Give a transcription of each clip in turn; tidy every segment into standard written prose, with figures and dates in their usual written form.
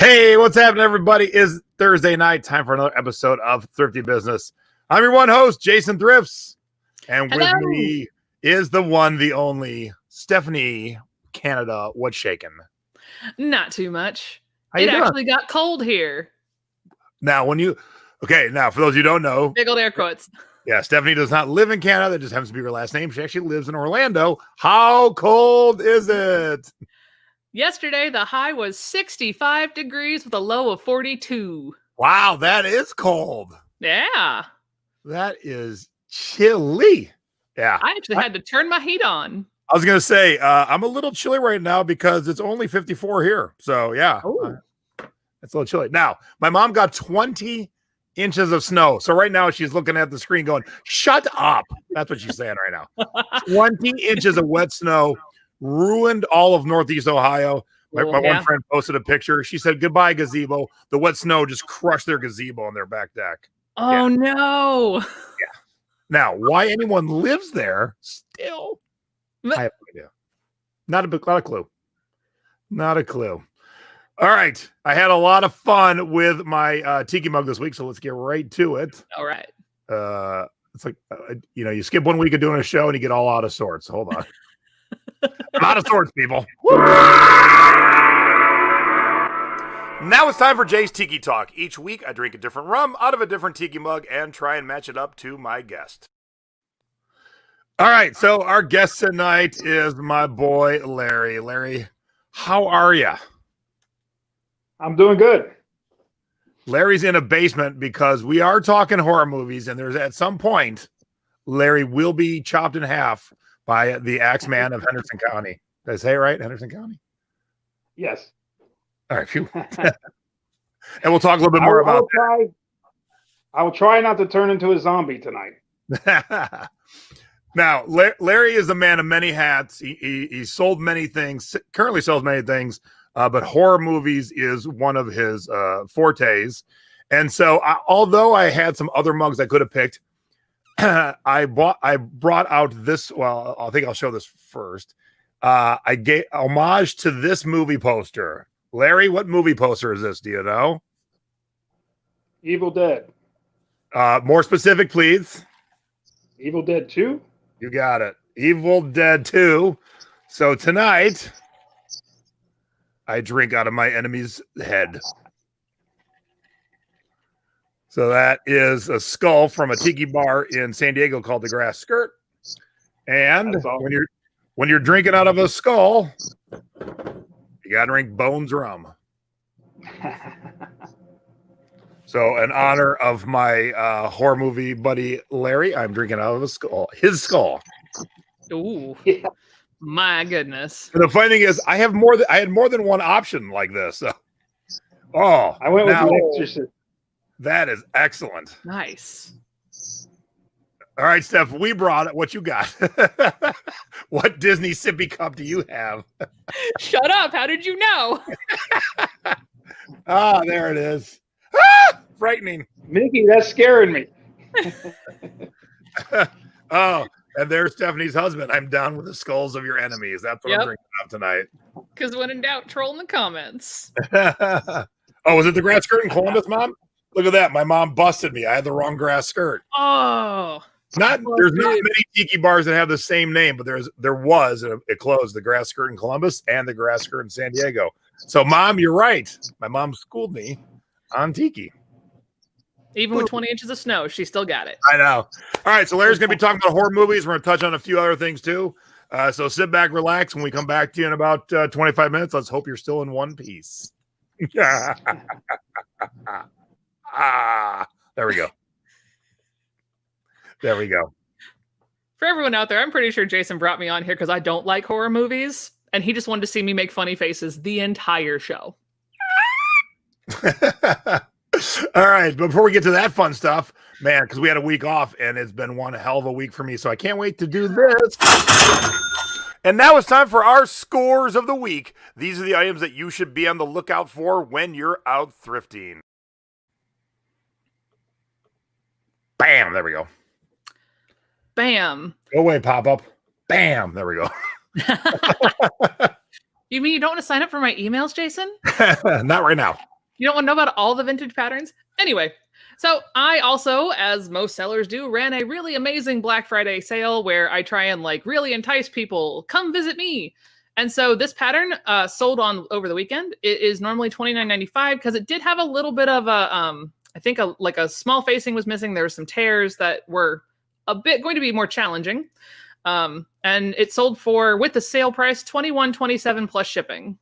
Hey, what's happening, everybody? Is Thursday night. Time for another episode of Thrifty Business. I'm your one host, Jason Thrifts. And with me is the one, the only, Stephanie Canada. What's shaking? Not too much. How it actually got cold here. Now, for those who don't know. Big old air quotes. Yeah, Stephanie does not live in Canada. That just happens to be her last name. She actually lives in Orlando. How cold is it? Yesterday, the high was 65 degrees with a low of 42. Wow, that is cold. Yeah. That is chilly. Yeah. I actually had to turn my heat on. I was going to say, I'm a little chilly right now because it's only 54 here. So, yeah, it's a little chilly. Now, my mom got 20 inches of snow. So right now she's looking at the screen going, shut up. That's what she's saying right now. 20 inches of wet snow ruined all of Northeast Ohio. My one friend posted a picture. She said, goodbye, gazebo. The wet snow just crushed their gazebo on their back deck. Oh, no. Yeah. Now, why anyone lives there still, I have no idea. Not a clue. Not a clue. All right. I had a lot of fun with my Tiki mug this week, so let's get right to it. All right. It's like, you skip 1 week of doing a show and you get all out of sorts. Hold on. I'm out of sorts, people. Now it's time for Jay's Tiki Talk. Each week, I drink a different rum out of a different Tiki mug and try and match it up to my guest. All right, so our guest tonight is my boy, Larry. Larry, how are you? I'm doing good. Larry's in a basement because we are talking horror movies, and there's at some point, Larry will be chopped in half by the Axeman of Henderson County. Did I say it right? Henderson County? Yes. All right. Phew. And we'll talk a little bit more about that. I will try not to turn into a zombie tonight. Now, Larry is a man of many hats. He sold many things, currently sells many things, but horror movies is one of his fortes. And so, although I had some other mugs I could have picked, I brought out this. Well, I think I'll show this first. I gave homage to this movie poster. Larry, what movie poster is this? Do you know? Evil Dead. More specific, please. Evil Dead 2? You got it. Evil Dead 2. So tonight, I drink out of my enemy's head. So that is a skull from a tiki bar in San Diego called the Grass Skirt. And when you're drinking out of a skull, you got to drink Bones rum. So in honor of my horror movie buddy Larry, I'm drinking out of a skull. His skull. Ooh. My goodness. And the funny thing is, I had more than one option like this. So, I went with The Exorcist. That is excellent. Nice. All right, Steph, we brought it. What you got? What Disney sippy cup do you have? Shut up. How did you know? There it is. Frightening. Mickey, that's scaring me. And there's Stephanie's husband. I'm down with the skulls of your enemies. That's what I'm drinking out tonight. Because when in doubt, troll in the comments. Was it the grass skirt in Columbus, Mom? Look at that. My mom busted me. I had the wrong grass skirt. Oh. There's not many tiki bars that have the same name, but there was, and it closed, the grass skirt in Columbus and the grass skirt in San Diego. So, Mom, you're right. My mom schooled me on tiki. Even with 20 inches of snow, she still got it. I know. All right, so Larry's going to be talking about horror movies. We're going to touch on a few other things, too. So sit back, relax. When we come back to you in about 25 minutes, let's hope you're still in one piece. There we go. There we go. For everyone out there, I'm pretty sure Jason brought me on here because I don't like horror movies, and he just wanted to see me make funny faces the entire show. All right, but before we get to that fun stuff, man, because we had a week off, and it's been one hell of a week for me, so I can't wait to do this. And now it's time for our scores of the week. These are the items that you should be on the lookout for when you're out thrifting. Bam, there we go. Bam. Go away, pop-up. Bam, there we go. You mean you don't want to sign up for my emails, Jason? Not right now. You don't want to know about all the vintage patterns? Anyway, so I also, as most sellers do, ran a really amazing Black Friday sale where I try and like really entice people, come visit me. And so this pattern sold on over the weekend. It is normally $29.95 because it did have a little bit of a, I think like a small facing was missing. There were some tears that were a bit going to be more challenging. And it sold for, with the sale price, $21.27 plus shipping.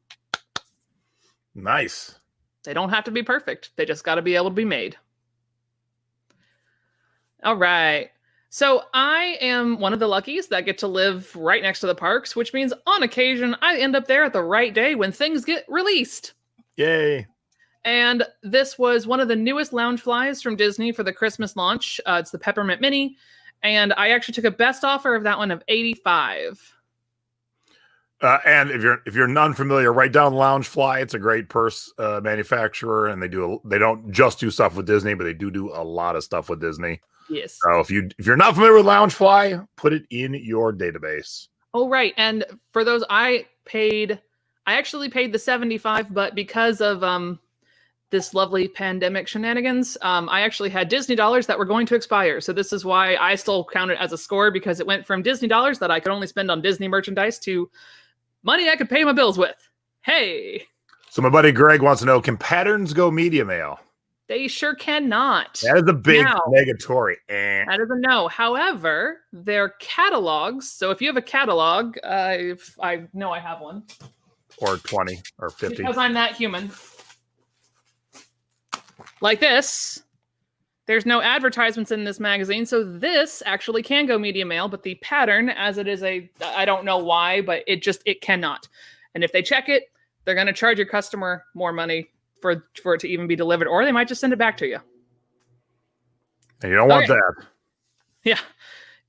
Nice. They don't have to be perfect. They just got to be able to be made. All right. So I am one of the luckies that get to live right next to the parks, which means on occasion I end up there at the right day when things get released. Yay. And this was one of the newest lounge flies from Disney for the Christmas launch. It's the Peppermint Mini. And I actually took a best offer of that one of $85. And if you're non-familiar, write down Loungefly. It's a great purse manufacturer, and they don't just do stuff with Disney, but they do a lot of stuff with Disney. Yes. So if you're not familiar with Loungefly, put it in your database. Oh, right. And for those, I actually paid the $75, but because of this lovely pandemic shenanigans, I actually had Disney dollars that were going to expire. So this is why I still count it as a score, because it went from Disney dollars that I could only spend on Disney merchandise to money I could pay my bills with. Hey. So my buddy Greg wants to know, can patterns go media mail? They sure cannot. That is a big negatory. That is a no. However, their catalogs. So if you have a catalog, if I know I have one. Or 20 or 50. Because I'm that human. Like this. There's no advertisements in this magazine. So this actually can go media mail. But the pattern, as it is I don't know why, but it cannot. And if they check it, they're going to charge your customer more money for it to even be delivered, or they might just send it back to you. And you don't want that. Yeah.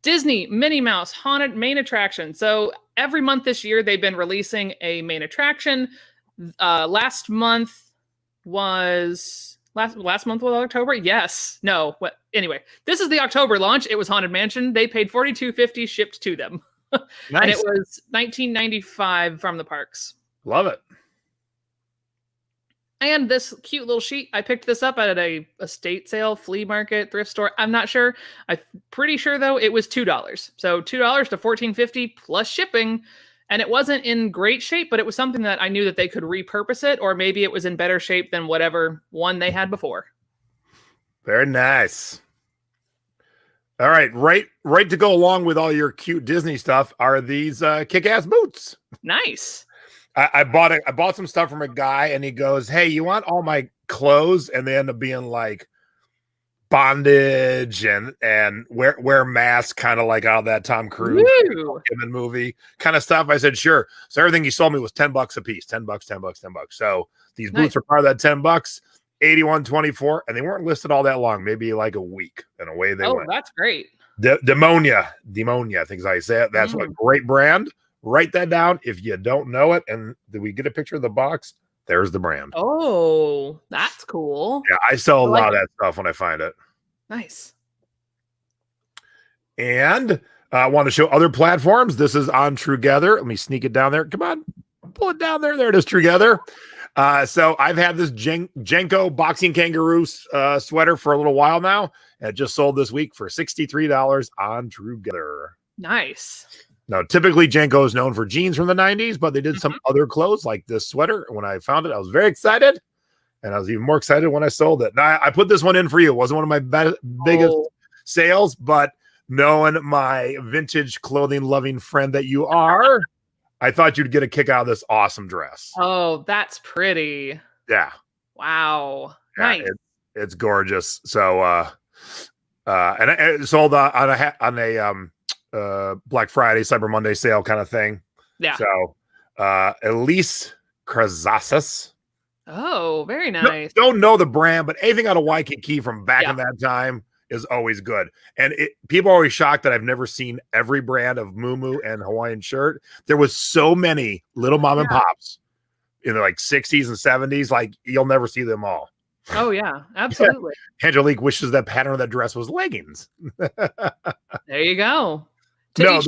Disney Minnie Mouse Haunted Main Attraction. So every month this year, they've been releasing a main attraction. Last month was October. Yes. No. What? Anyway, this is the October launch. It was Haunted Mansion. They paid $42.50 shipped to them. Nice. And it was $19.95 from the parks. Love it. And this cute little sheet, I picked this up at a estate sale, flea market, thrift store. I'm not sure. I'm pretty sure, though, it was $2. So $2 to $14.50 plus shipping. And it wasn't in great shape, but it was something that I knew that they could repurpose it, or maybe it was in better shape than whatever one they had before. Very nice. All right. Right to go along with all your cute Disney stuff are these kick-ass boots. Nice. I bought some stuff from a guy, and he goes, "Hey, you want all my clothes?" And they end up being like bondage and wear masks, kind of like out of that Tom Cruise movie kind of stuff. I said, sure. So everything he sold me was $10 a piece, $10. So these boots are part of that $10, $81.24, and they weren't listed all that long, maybe like a week, and away they went. Oh, that's great. Demonia, I think is how you say it. That's a great brand. Write that down if you don't know it. And did we get a picture of the box? There's the brand. Oh, that's cool. Yeah, I sell a lot of that stuff when I find it. Nice. And I want to show other platforms. This is on Trugether. Let me sneak it down there. Come on, pull it down there. There it is, Trugether. So I've had this Jenko boxing kangaroo sweater for a little while now. And it just sold this week for $63 on Trugether. Nice. Now, typically Jenko is known for jeans from the 90s, but they did some other clothes like this sweater. When I found it, I was very excited. And I was even more excited when I sold it. Now, I put this one in for you. It wasn't one of my biggest sales, but knowing my vintage clothing loving friend that you are, I thought you'd get a kick out of this awesome dress. Oh, that's pretty. Yeah. Wow. Yeah, nice. It's gorgeous. So, and it sold on a Black Friday, Cyber Monday sale kind of thing. Yeah. So, Elise Krazasas. Oh, very nice. Don't know the brand, but anything out of Waikiki from back in that time is always good. And people are always shocked that I've never seen every brand of muumuu and Hawaiian shirt. There was so many little mom and pops in the like 60s and 70s. Like you'll never see them all. Oh yeah, absolutely. Yeah. Angelique wishes that pattern of that dress was leggings. There you go. No,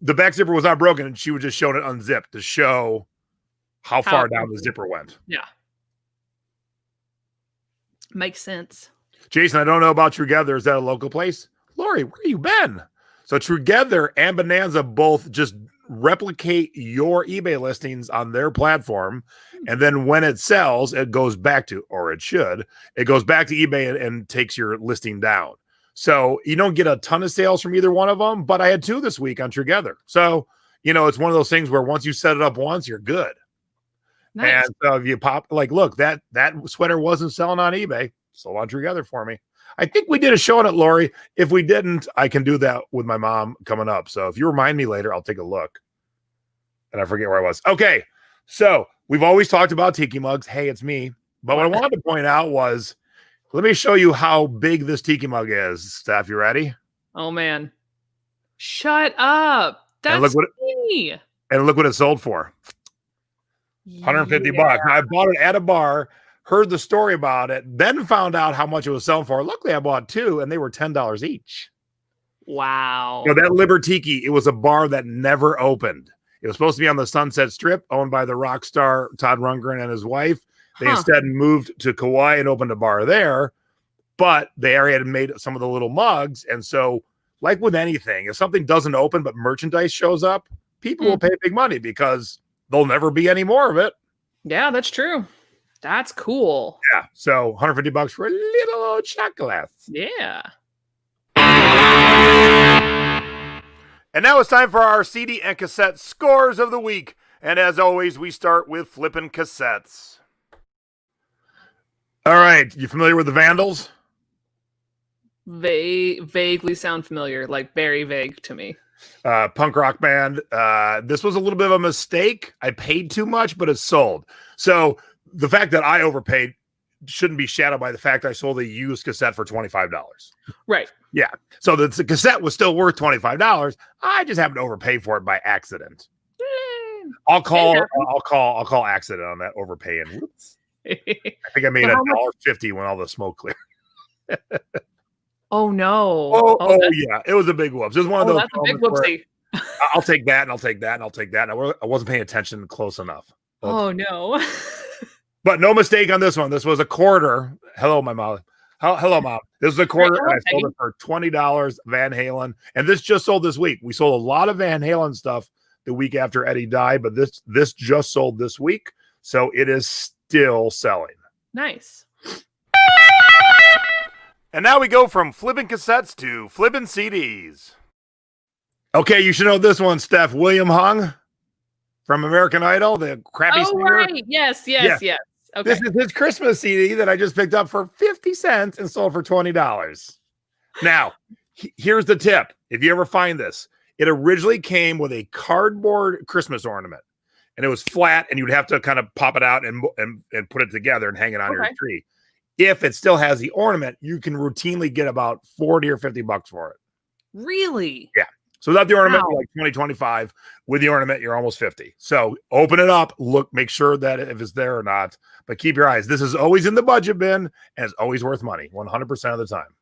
the back zipper was not broken, and she was just showing it unzipped to show how far down the zipper went. Yeah. Makes sense. Jason, I don't know about Together. Is that a local place? Lori, where you been? So Together and Bonanza both just replicate your eBay listings on their platform. And then when it sells, it goes back to, or it should, it goes back to eBay and takes your listing down. So you don't get a ton of sales from either one of them, but I had 2 this week on Together. So, it's one of those things where once you set it up once, you're good. Nice. And so if you pop, like, look, that sweater wasn't selling on eBay, sold on Together for me. I think we did a show on it, Lori. If we didn't, I can do that with my mom coming up. So if you remind me later, I'll take a look. And I forget where I was. Okay. So we've always talked about Tiki mugs. Hey, it's me. But what I wanted to point out was, let me show you how big this Tiki mug is. Steph, you ready? Oh, man. Shut up. That's me. And look what it sold for. 150 bucks. Now, I bought it at a bar, heard the story about it, then found out how much it was selling for. Luckily, I bought 2, and they were $10 each. Wow. So that Libertiki, it was a bar that never opened. It was supposed to be on the Sunset Strip, owned by the rock star Todd Rundgren and his wife. They instead moved to Kauai and opened a bar there, but they already had made some of the little mugs. And so, like with anything, if something doesn't open but merchandise shows up, people will pay big money because there'll never be any more of it. Yeah, that's true. That's cool. Yeah. So 150 bucks for a little old chocolate. Yeah. And now it's time for our CD and cassette scores of the week. And as always, we start with flipping cassettes. All right. You familiar with the Vandals? They vaguely sound familiar, like very vague to me. Punk rock band. This was a little bit of a mistake. I paid too much, but it sold. So the fact that I overpaid shouldn't be shadowed by the fact I sold a used cassette for $25. Right. Yeah. So the cassette was still worth $25. I just happened to overpay for it by accident. I'll call accident on that overpaying. Whoops. I think I made $1.50 when all the smoke cleared. Oh no! Oh yeah, it was a big whoops. It was one of those. That's a big whoopsie. I'll take that, and I'll take that, and I'll take that. And I wasn't paying attention close enough. Oh no! But no mistake on this one. This was a quarter. Hello, my mom. Hello, Mom. This is a quarter, and I sold it for $20. Van Halen, and this just sold this week. We sold a lot of Van Halen stuff the week after Eddie died, but this just sold this week, so it is still selling. Nice. And now we go from flipping cassettes to flipping CDs. Okay, you should know this one, Steph. William Hung from American Idol, the crappy singer. Right. Yes. Okay. This is his Christmas CD that I just picked up for 50 cents and sold for $20. Now, here's the tip. If you ever find this, it originally came with a cardboard Christmas ornament. And it was flat, and you'd have to kind of pop it out and put it together and hang it on your tree. If it still has the ornament, you can routinely get about 40 or 50 bucks for it. Really? Yeah. So without the ornament, you're like 20, 25. With the ornament, you're almost 50. So open it up, look, make sure that if it's there or not. But keep your eyes. This is always in the budget bin, and it's always worth money 100% of the time.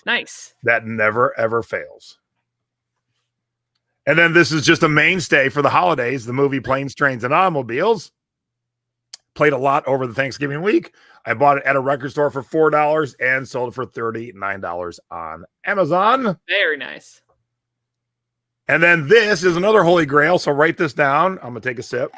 Nice. That never, ever fails. And then this is just a mainstay for the holidays, the movie Planes, Trains, and Automobiles. Played a lot over the Thanksgiving week. I bought it at a record store for $4 and sold it for $39 on Amazon. Very nice. And then this is another holy grail. So write this down. I'm going to take a sip.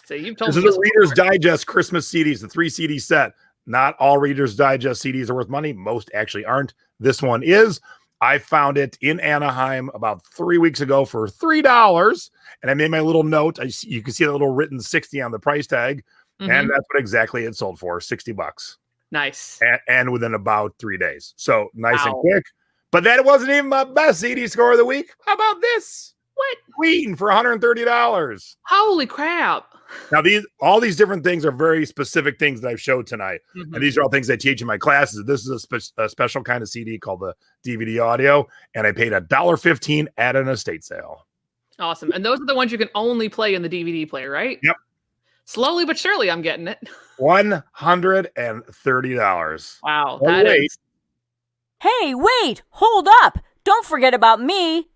So you've told this is the Reader's Digest Christmas CDs, the 3 CD set. Not all Reader's Digest CDs are worth money. Most actually aren't. This one is. I found it in Anaheim about 3 weeks ago for $3. And I made my little note. You can see the little written 60 on the price tag. Mm-hmm. And that's what exactly it sold for, $60. Nice. And within about 3 days. So nice and quick. But that wasn't even my best CD score of the week. How about this? What? Queen for $130. Holy crap. Now, all these different things are very specific things that I've showed tonight. Mm-hmm. And these are all things I teach in my classes. This is a special kind of CD called the DVD audio. And I paid $1.15 at an estate sale. Awesome. And those are the ones you can only play in the DVD player, right? Yep. Slowly but surely, I'm getting it. $130. Wow. That is. Hey, wait! Hold up! Don't forget about me!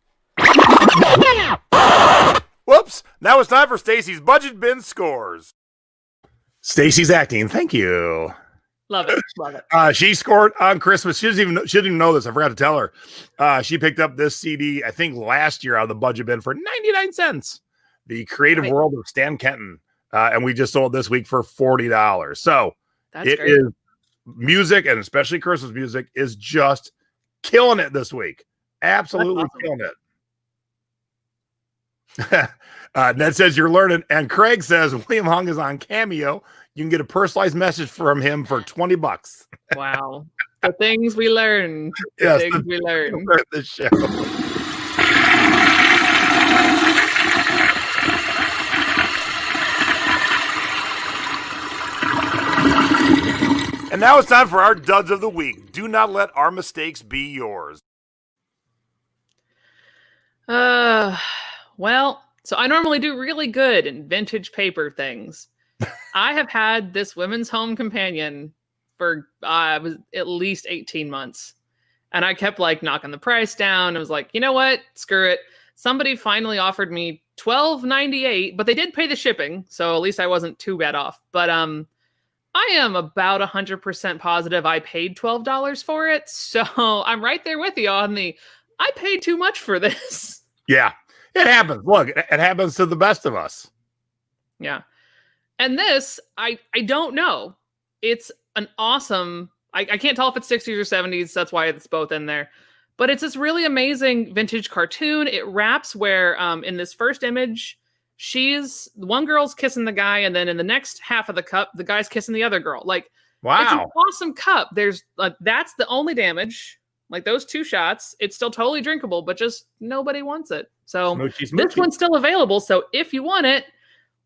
Whoops! Now it's time for Stacy's Budget Bin Scores. Stacy's acting. Thank you. Love it. Love it. She scored on Christmas. She didn't even know this. I forgot to tell her. She picked up this CD, I think last year out of the budget bin for 99 cents. The Creative World of Stan Kenton. And we just sold this week for $40. So That's great. Is music, and especially Christmas music, is just killing it this week. Absolutely killing it. Ned says you're learning, and Craig says William Hung is on Cameo. You can get a personalized message from him for $20. Wow. The things we learn. Yes, Things we learn. This show. And now it's time for our duds of the week. Do not let our mistakes be yours. Well, so I normally do really good in vintage paper things. I have had this women's home companion for was at least 18 months. And I kept like knocking the price down. I was like, you know what? Screw it. Somebody finally offered me $12.98, but they did pay the shipping, so at least I wasn't too bad off. But I am about 100% positive I paid $12 for it. So I'm right there with you on the I paid too much for this. Yeah, it happens. Look, it happens to the best of us. Yeah. And this, I don't know. It's an awesome, I can't tell if it's 60s or 70s. That's why it's both in there. But it's this really amazing vintage cartoon. It wraps where in this first image, one girl's kissing the guy, and then in the next half of the cup, the guy's kissing the other girl. Like, wow, it's an awesome cup. There's that's the only damage. Like those two shots, it's still totally drinkable, but just nobody wants it. So smoochy. This one's still available. So if you want it,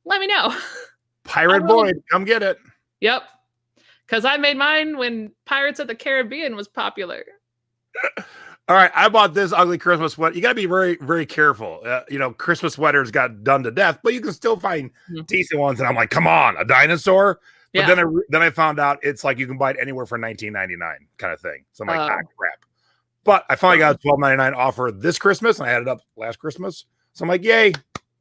let me know. Pirate Boyd, come get it. Yep. Because I made mine when Pirates of the Caribbean was popular. All right, I bought this ugly Christmas sweater. You got to be very, very careful. Christmas sweaters got done to death, but you can still find decent ones. And I'm like, come on, a dinosaur? But then I found out it's like you can buy it anywhere for $19.99 kind of thing. So I'm like, crap. But I finally got a $12.99 offer this Christmas, and I had it up last Christmas. So I'm like, yay.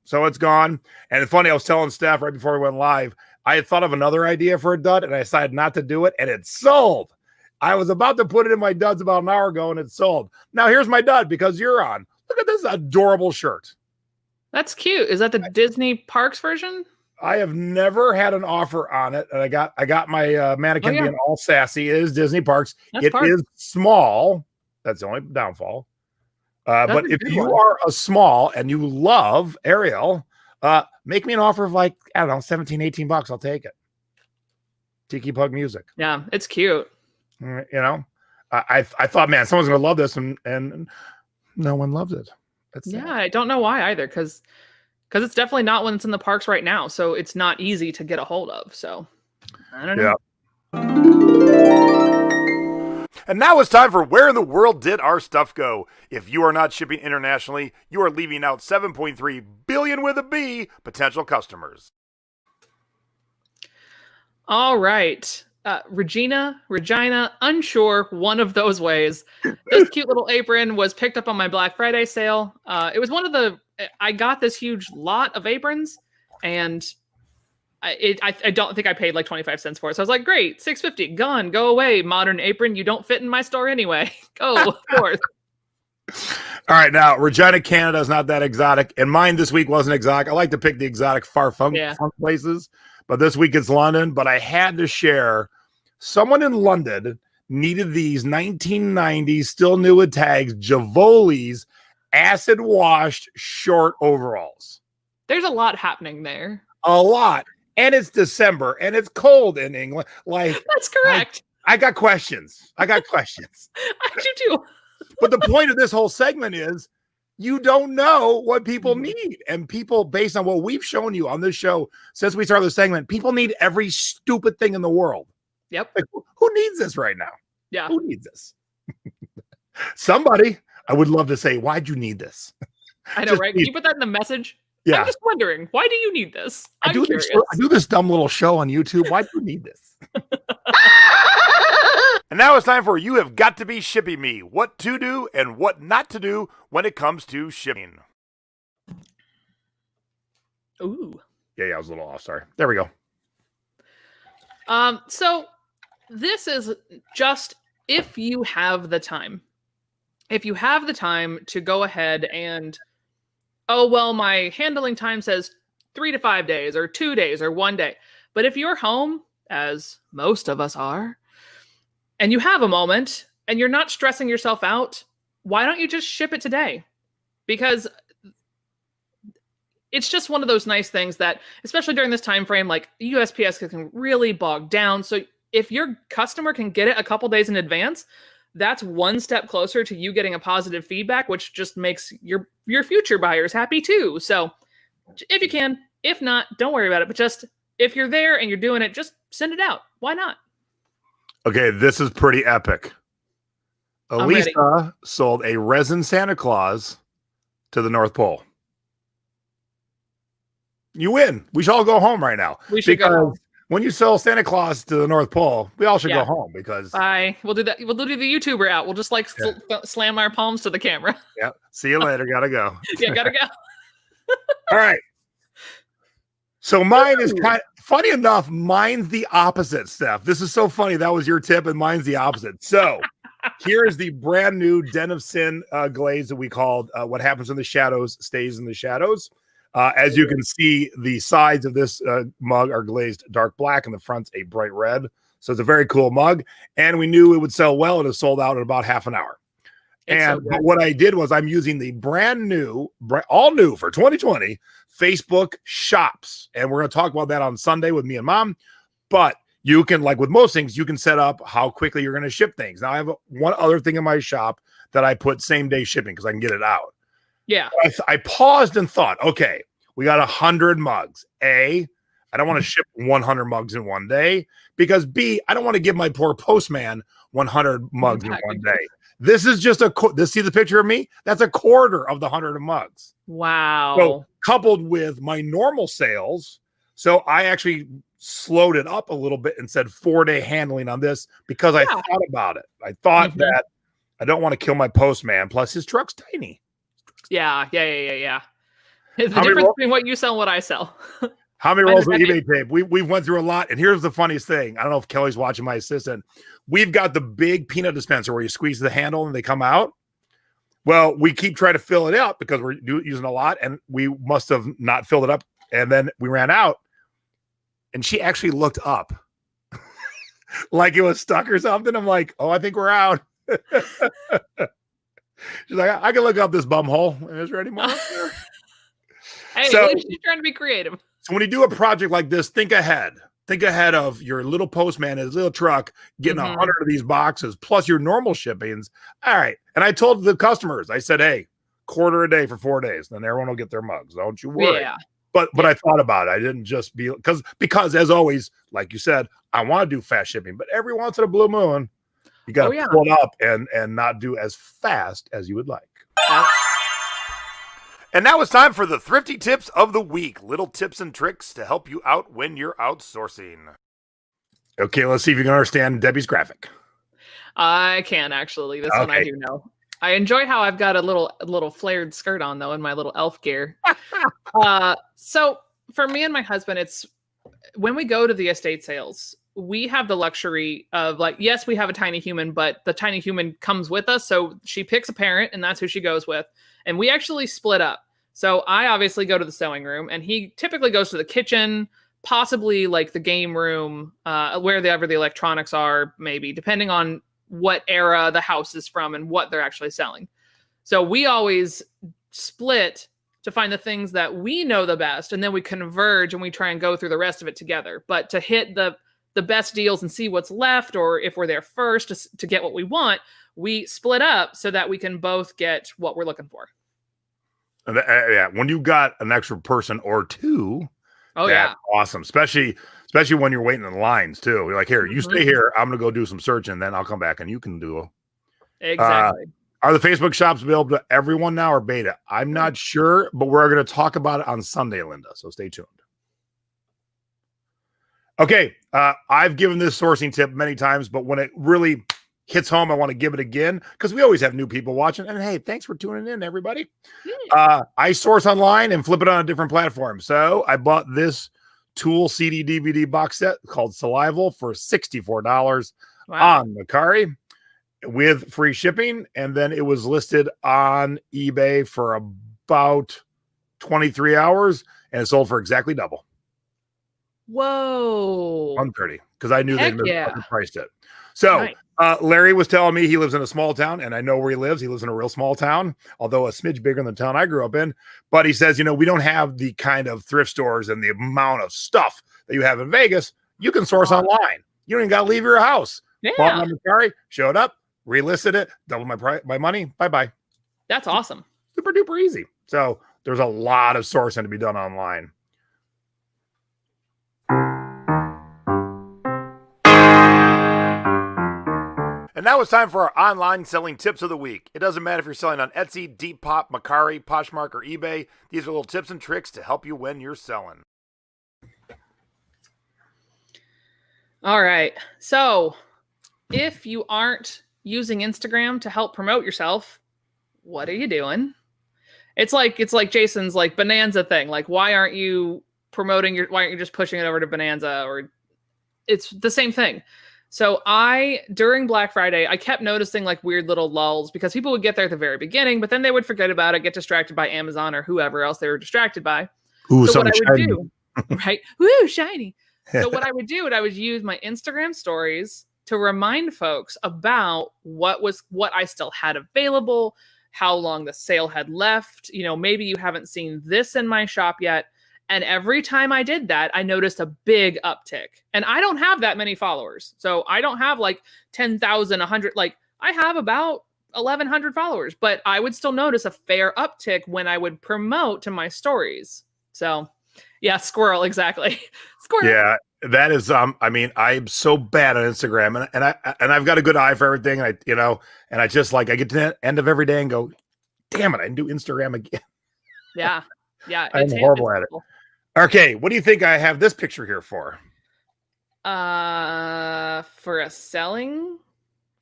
So it's gone. And it's funny, I was telling Steph right before we went live, I had thought of another idea for a dud, and I decided not to do it, and it sold. I was about to put it in my duds about an hour ago, and it sold. Now here's my dud because you're on. Look at this adorable shirt. That's cute. Is that the Disney Parks version? I have never had an offer on it, and I got my mannequin being all sassy. It is Disney Parks. It is small. That's the only downfall. But if you are a small and you love Ariel, make me an offer of like, I don't know, 17, 18 bucks. I'll take it. Tiki Pug music. Yeah, it's cute. I thought, man, someone's going to love this, and no one loves it. I don't know why either, because it's definitely not when it's in the parks right now. So it's not easy to get a hold of. So I don't know. And now it's time for Where in the World Did Our Stuff Go? If you are not shipping internationally, you are leaving out 7.3 billion with a B potential customers. All right. Regina, unsure, one of those ways. This cute little apron was picked up on my Black Friday sale. It was I got this huge lot of aprons, and I don't think I paid like 25 cents for it. So I was like, great, $6.50, gone, go away, modern apron. You don't fit in my store anyway. Go forth. All right, now, Regina, Canada is not that exotic, and mine this week wasn't exotic. I like to pick the exotic funk places, but this week it's London. But I had to share, someone in London needed these 1990s, still new with tags, Javoli's acid-washed short overalls. There's a lot happening there. A lot. And it's December, and it's cold in England. Like, that's correct. I got questions. I do too. But the point of this whole segment is you don't know what people need. And people, based on what we've shown you on this show since we started the segment, people need every stupid thing in the world. Yep. Like, who needs this right now? Yeah. Who needs this? Somebody. I would love to say, why'd you need this? I know, right? Can you put that in the message? Yeah. I'm just wondering, why do you need this? I do this dumb little show on YouTube. Why do you need this? And now it's time for You Have Got to Be Shipping Me. What to do and what not to do when it comes to shipping. Ooh. Yeah, I was a little off. Sorry. There we go. So this is just if you have the time. If you have the time to go ahead and, oh, well, my handling time says 3 to 5 days or 2 days or 1 day. But if you're home, as most of us are, and you have a moment and you're not stressing yourself out, why don't you just ship it today? Because it's just one of those nice things that, especially during this time frame, like USPS can really bog down. So if your customer can get it a couple days in advance, that's one step closer to you getting a positive feedback, which just makes your future buyers happy too. So if you can, if not, don't worry about it. But just if you're there and you're doing it, just send it out. Why not? Okay, this is pretty epic. Elisa sold a resin Santa Claus to the North Pole. You win. We should all go home right now. We should go home. When you sell Santa Claus to the North Pole, we all should go home because. Bye. We'll do that. We'll do the YouTuber out. We'll just like slam our palms to the camera. Yeah. See you later. Gotta go. Yeah, gotta go. All right. So mine is kind of funny enough. Mine's the opposite, Steph. This is so funny. That was your tip, and mine's the opposite. So here is the brand new Den of Sin glaze that we called "What Happens in the Shadows Stays in the Shadows." As you can see, the sides of this mug are glazed dark black and the front's a bright red. So it's a very cool mug. And we knew it would sell well. It has sold out in about half an hour. But what I did was I'm using the brand new, all new for 2020 Facebook shops. And we're going to talk about that on Sunday with me and Mom. But you can, like with most things, you can set up how quickly you're going to ship things. Now I have one other thing in my shop that I put same day shipping because I can get it out. Yeah. I paused and thought, okay, we got 100 mugs. A, I don't want to ship 100 mugs in one day because B, I don't want to give my poor postman 100 mugs in one day. This is just see the picture of me? That's a quarter of the 100 mugs. Wow. So coupled with my normal sales. So I actually slowed it up a little bit and said 4-day handling on this because I thought about it. I thought that I don't want to kill my postman. Plus his truck's tiny. Yeah. The difference between what you sell and what I sell. How many rolls of eBay tape? We went through a lot. And here's the funniest thing. I don't know if Kelly's watching, my assistant. We've got the big peanut dispenser where you squeeze the handle and they come out. Well, we keep trying to fill it up because we're using a lot. And we must have not filled it up. And then we ran out. And she actually looked up like it was stuck or something. I'm like, oh, I think we're out. She's like, I can look up this bum hole. Is there any more? Hey, so, at least you're trying to be creative. So when you do a project like this, think ahead. Think ahead of your little postman, his little truck, getting 100 of these boxes, plus your normal shippings. All right. And I told the customers, I said, hey, quarter a day for 4 days. Then everyone will get their mugs. Don't you worry. Yeah. But I thought about it. I didn't just be because as always, like you said, I want to do fast shipping, but every once in a blue moon, you got to pull it up and not do as fast as you would like. And now it's time for the Thrifty Tips of the Week. Little tips and tricks to help you out when you're outsourcing. Okay, let's see if you can understand Debbie's graphic. I can actually. This one I do know. I enjoy how I've got a little flared skirt on, though, in my little elf gear. So for me and my husband, it's when we go to the estate sales, we have the luxury of yes, we have a tiny human, but the tiny human comes with us. So she picks a parent and that's who she goes with. And we actually split up. So I obviously go to the sewing room and he typically goes to the kitchen, possibly like the game room, wherever the electronics are, maybe depending on what era the house is from and what they're actually selling. So we always split to find the things that we know the best. And then we converge and we try and go through the rest of it together. But to hit the best deals and see what's left, or if we're there first to get what we want, we split up so that we can both get what we're looking for. Yeah, when you got an extra person or two, that's awesome. Especially when you're waiting in lines too. You're like, here, you stay here. I'm gonna go do some searching, then I'll come back and you can do. Exactly. Are the Facebook shops available to everyone now or beta? I'm not sure, but we're going to talk about it on Sunday, Linda. So stay tuned. Okay, I've given this sourcing tip many times, but when it really hits home, I want to give it again because we always have new people watching. And hey, thanks for tuning in, everybody. I source online and flip it on a different platform. So I bought this Tool CD DVD box set called Salival for $64 Wow. on Mercari with free shipping. And then it was listed on eBay for about 23 hours and it sold for exactly double. Whoa. 130 because I knew they priced it. So Nice. Larry was telling me he lives in a small town, and I know where he lives. He lives in a real small town, although a smidge bigger than the town I grew up in. But he says, we don't have the kind of thrift stores and the amount of stuff that you have in Vegas. You can source online. You don't even got to leave your house. Yeah. Bought my Mercari, showed up, relisted it, doubled my money. Bye-bye. That's awesome. Super duper easy. So there's a lot of sourcing to be done online. And now it's time for our online selling tips of the week. It doesn't matter if you're selling on Etsy, Depop, Mercari, Poshmark, or eBay. These are little tips and tricks to help you when you're selling. All right. So if you aren't using Instagram to help promote yourself, what are you doing? It's like Jason's like Bonanza thing. Like, why aren't you just pushing it over to Bonanza? Or it's the same thing. So during Black Friday, I kept noticing like weird little lulls because people would get there at the very beginning, but then they would forget about it, get distracted by Amazon or whoever else they were distracted by. Ooh, so what I would shiny. do, right? Woo, shiny. So what I would do, I would use my Instagram stories to remind folks about what I still had available, how long the sale had left. Maybe you haven't seen this in my shop yet. And every time I did that, I noticed a big uptick. And I don't have that many followers. So I don't have like 10,000, 100. Like I have about 1,100 followers. But I would still notice a fair uptick when I would promote to my stories. So yeah, squirrel, exactly. Squirrel. Yeah, that is. I'm so bad on Instagram, and I've got a good eye for everything. And I just I get to the end of every day and go, damn it, I didn't do Instagram again. Yeah. Yeah. I'm horrible at it. Okay, what do you think I have this picture here for? For a selling?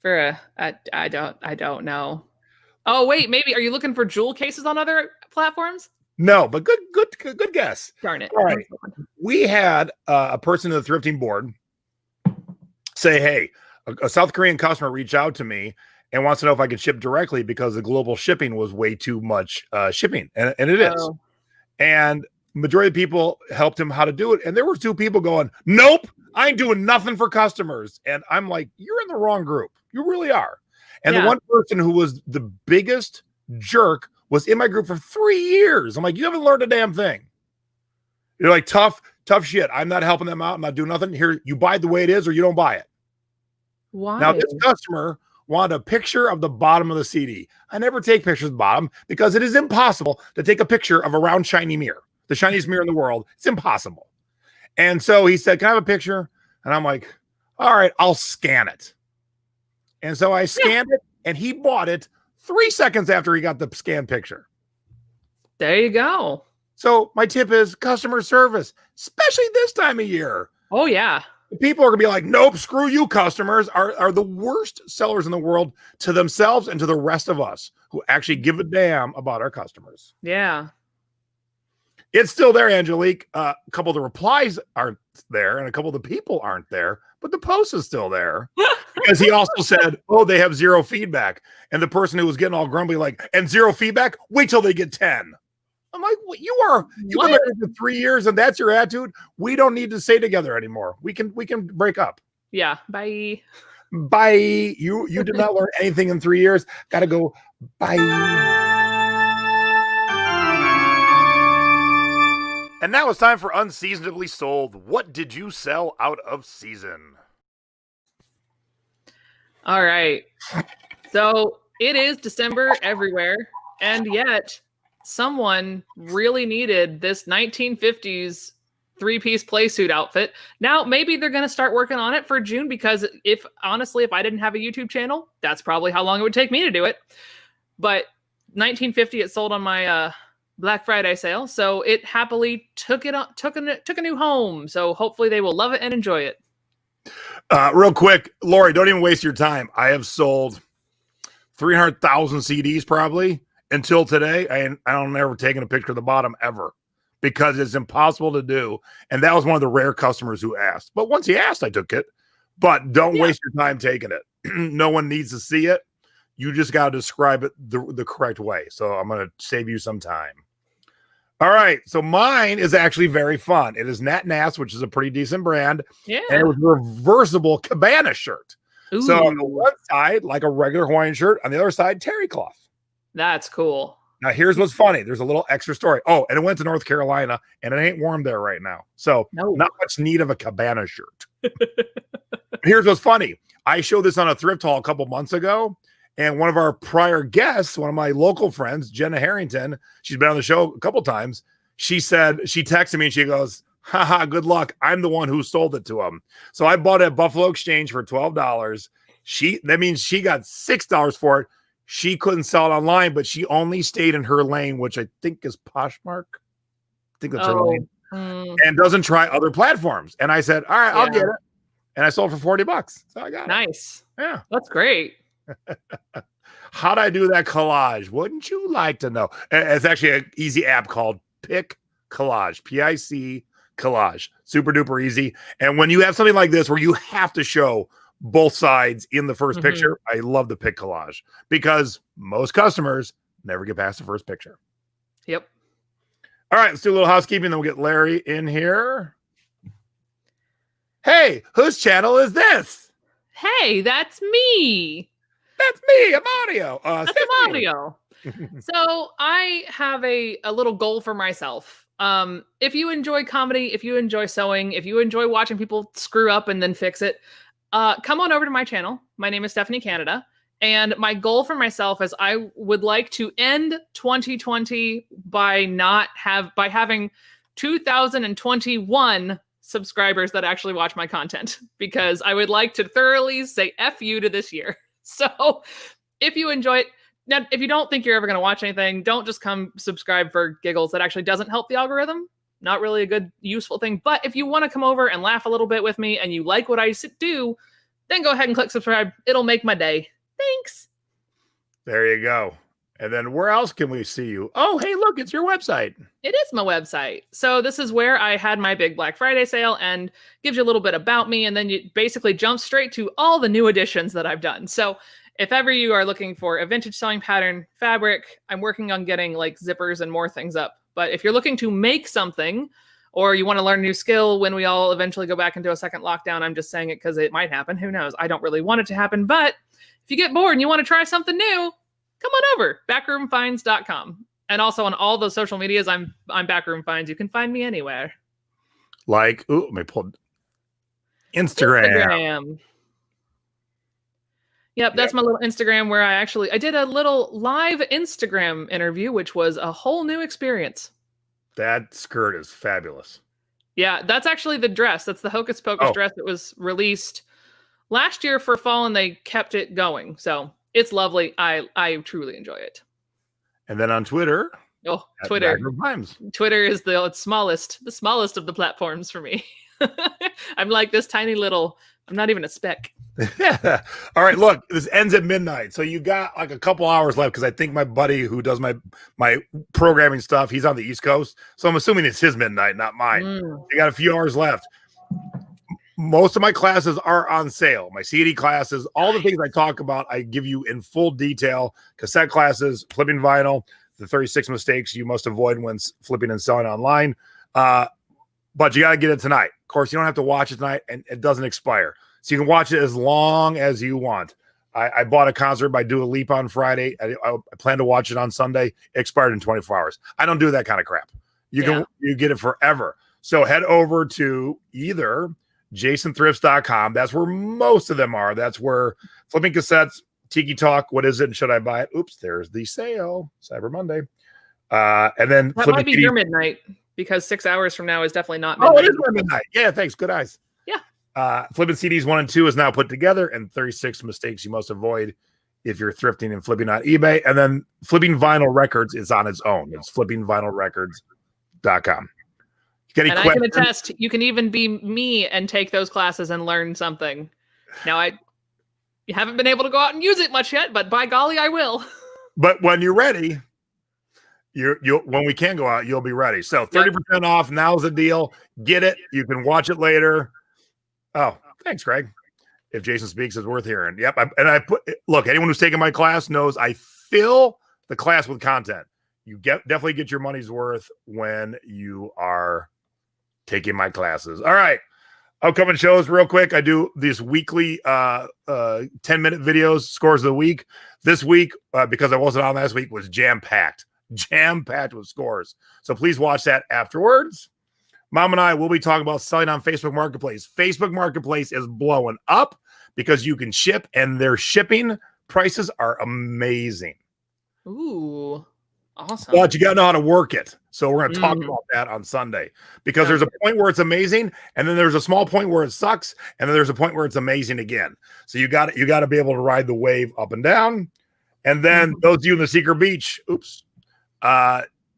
I don't know. Oh, wait, maybe. Are you looking for jewel cases on other platforms? No, but good guess. Darn it. All right. We had a person in the thrifting board say, hey, a South Korean customer reached out to me and wants to know if I could ship directly because the global shipping was way too much shipping. And it is. And majority of people helped him how to do it. And there were two people going, nope, I ain't doing nothing for customers. And I'm like, you're in the wrong group. You really are. And the one person who was the biggest jerk was in my group for 3 years. I'm like, you haven't learned a damn thing. You're like, tough shit. I'm not helping them out. I'm not doing nothing. Here, you buy it the way it is or you don't buy it. Why? Now, this customer wanted a picture of the bottom of the CD. I never take pictures of the bottom because it is impossible to take a picture of a round, shiny mirror. The shiniest mirror in the world. It's impossible. And so he said, can I have a picture? And I'm like, all right, I'll scan it. And so I scanned it and he bought it 3 seconds after he got the scanned picture. There you go. So my tip is customer service, especially this time of year. Oh, yeah. People are going to be like, nope, screw you. Customers are the worst sellers in the world to themselves and to the rest of us who actually give a damn about our customers. Yeah. It's still there, Angelique. A couple of the replies aren't there and a couple of the people aren't there, but the post is still there because he also said, oh, they have 0 feedback. And the person who was getting all grumbly, like, and 0 feedback, wait till they get 10. I'm like, what? You've been married for 3 years and that's your attitude. We don't need to stay together anymore. We can break up. Yeah. Bye. You did not learn anything in 3 years. Got to go. Bye. And now it's time for Unseasonably Sold. What did you sell out of season? All right. So it is December everywhere. And yet someone really needed this 1950s 3-piece playsuit outfit. Now, maybe they're going to start working on it for June because if I didn't have a YouTube channel, that's probably how long it would take me to do it. But 1950, it sold on my Black Friday sale, so it happily took a new home. So hopefully they will love it and enjoy it. Real quick, Lori, don't even waste your time. I have sold 300,000 CDs probably until today. I don't ever taken a picture of the bottom ever. because it's impossible to do. And that was one of the rare customers who asked. But once he asked, I took it. But don't waste your time taking it. No one needs to see it. You just got to describe it the correct way. So I'm going to save you some time. All right. So mine is actually very fun. It is Nat Nas, which is a pretty decent brand. Yeah. And it was a reversible cabana shirt. Ooh. So on the one side, like a regular Hawaiian shirt. On the other side, terry cloth. That's cool. Now, here's what's funny. There's a little extra story. Oh, and it went to North Carolina, and it ain't warm there right now. So not much need of a cabana shirt. Here's what's funny. I showed this on a thrift haul a couple months ago, and one of our prior guests, one of my local friends, Jenna Harrington, she's been on the show a couple times. She said, she texted me and she goes, haha, good luck. I'm the one who sold it to him. So I bought it at Buffalo Exchange for $12. That means she got $6 for it. She couldn't sell it online, but she only stayed in her lane, which I think is Poshmark. I think that's her lane. And doesn't try other platforms. And I said, all right, I'll get it. And I sold for $40. So I got it. Nice. Yeah. That's great. How'd I do that collage? Wouldn't you like to know? It's actually an easy app called Pick Collage. PIC Collage. Super duper easy. And when you have something like this where you have to show both sides in the first picture, I love the Pick Collage because most customers never get past the first picture. Yep. All right, let's do a little housekeeping, then we'll get Larry in here. Hey, whose channel is this? Hey, that's me. That's me. I'm audio. That's audio. So I have a little goal for myself. If you enjoy comedy, if you enjoy sewing, if you enjoy watching people screw up and then fix it, come on over to my channel. My name is Stephanie Canada. And my goal for myself is I would like to end 2020 by having 2021 subscribers that actually watch my content, because I would like to thoroughly say F you to this year. So if you enjoy it, now, if you don't think you're ever going to watch anything, don't just come subscribe for giggles. That actually doesn't help the algorithm. Not really a good, useful thing. But if you want to come over and laugh a little bit with me and you like what I do, then go ahead and click subscribe. It'll make my day. Thanks. There you go. And then where else can we see you? Oh, hey, look, it's your website. It is my website. So this is where I had my big Black Friday sale and gives you a little bit about me. And then you basically jump straight to all the new additions that I've done. So if ever you are looking for a vintage sewing pattern fabric, I'm working on getting like zippers and more things up. But if you're looking to make something or you want to learn a new skill when we all eventually go back into a second lockdown, I'm just saying it because it might happen. Who knows? I don't really want it to happen. But if you get bored and you want to try something new, come on over, backroomfinds.com. And also on all those social medias, I'm Backroom You can find me anywhere. Like, ooh, let me pull Instagram. Yep, that's my little Instagram where I did a little live Instagram interview, which was a whole new experience. That skirt is fabulous. Yeah, that's actually the dress. That's the Hocus Pocus dress that was released last year for fall, and they kept it going. So it's lovely. I truly enjoy it. And then on Twitter. Oh, Twitter. Twitter is the smallest of the platforms for me. I'm like this tiny little, I'm not even a speck. All right, look, this ends at midnight. So you got like a couple hours left because I think my buddy who does my programming stuff, he's on the East Coast. So I'm assuming it's his midnight, not mine. You got a few hours left. Most of my classes are on sale. My CD classes, all the things I talk about, I give you in full detail. Cassette classes, flipping vinyl, the 36 mistakes you must avoid when flipping and selling online. But you got to get it tonight. Of course, you don't have to watch it tonight, and it doesn't expire. So you can watch it as long as you want. I bought a concert by Dua Lipa on Friday. I plan to watch it on Sunday. It expired in 24 hours. I don't do that kind of crap. You get it forever. So head over to either JasonThrifts.com. That's where most of them are. That's where Flipping Cassettes, Tiki Talk, what is it and should I buy it? Oops, there's the sale, Cyber Monday. And then that might be your midnight because 6 hours from now is definitely not midnight. Oh, it is my midnight. Yeah, thanks. Good eyes. Yeah. Flipping CDs 1 and 2 is now put together, and 36 mistakes you must avoid if you're thrifting and flipping on eBay. And then Flipping Vinyl Records is on its own. It's flippingvinylrecords.com. And I can attest, you can even be me and take those classes and learn something. Now, you haven't been able to go out and use it much yet, but by golly, I will. But when you're ready, you'll when we can go out, you'll be ready. So 30% off. Now's the deal. Get it. You can watch it later. Oh, thanks, Greg. If Jason speaks, it's worth hearing. Yep. Look, anyone who's taken my class knows I fill the class with content. You definitely get your money's worth when you are taking my classes. All right. Upcoming shows real quick. I do these weekly 10-minute videos, scores of the week. This week, because I wasn't on last week, was jam-packed with scores. So please watch that afterwards. Mom and I will be talking about selling on Facebook Marketplace. Facebook Marketplace is blowing up because you can ship, and their shipping prices are amazing. Ooh, awesome. But you got to know how to work it. So we're going to talk about that on Sunday, because there's a point where it's amazing, and then there's a small point where it sucks, and then there's a point where it's amazing again. So you got to be able to ride the wave up and down. And then those of you in the Secret Beach,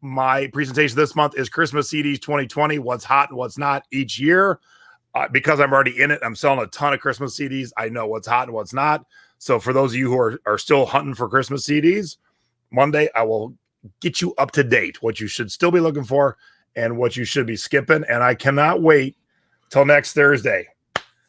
my presentation this month is Christmas CDs 2020, what's hot and what's not each year. Because I'm already in it, I'm selling a ton of Christmas CDs. I know what's hot and what's not. So for those of you who are still hunting for Christmas CDs, Monday I will get you up to date, what you should still be looking for and what you should be skipping. And I cannot wait till next Thursday.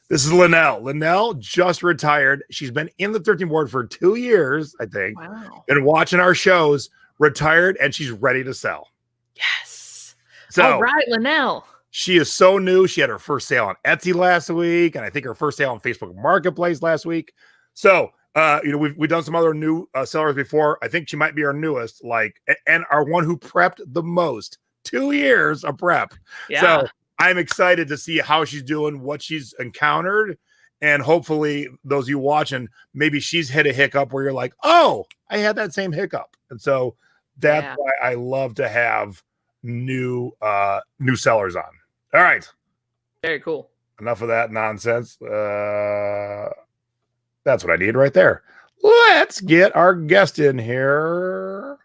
This is Linnell. Linnell just retired. She's been in the 13 board for 2 years, I think. Wow. Been watching our shows, retired, and she's ready to sell. Yes. So, all right, Linnell. She is so new. She had her first sale on Etsy last week, and I think her first sale on Facebook Marketplace last week. So, we've done some other new sellers before. I think she might be our newest, and our one who prepped the most. 2 years of prep. Yeah. So I'm excited to see how she's doing, what she's encountered, and hopefully those of you watching, maybe she's hit a hiccup where you're like, oh, I had that same hiccup. And so that's why I love to have new sellers on. All right. Very cool. Enough of that nonsense. That's what I need right there. Let's get our guest in here.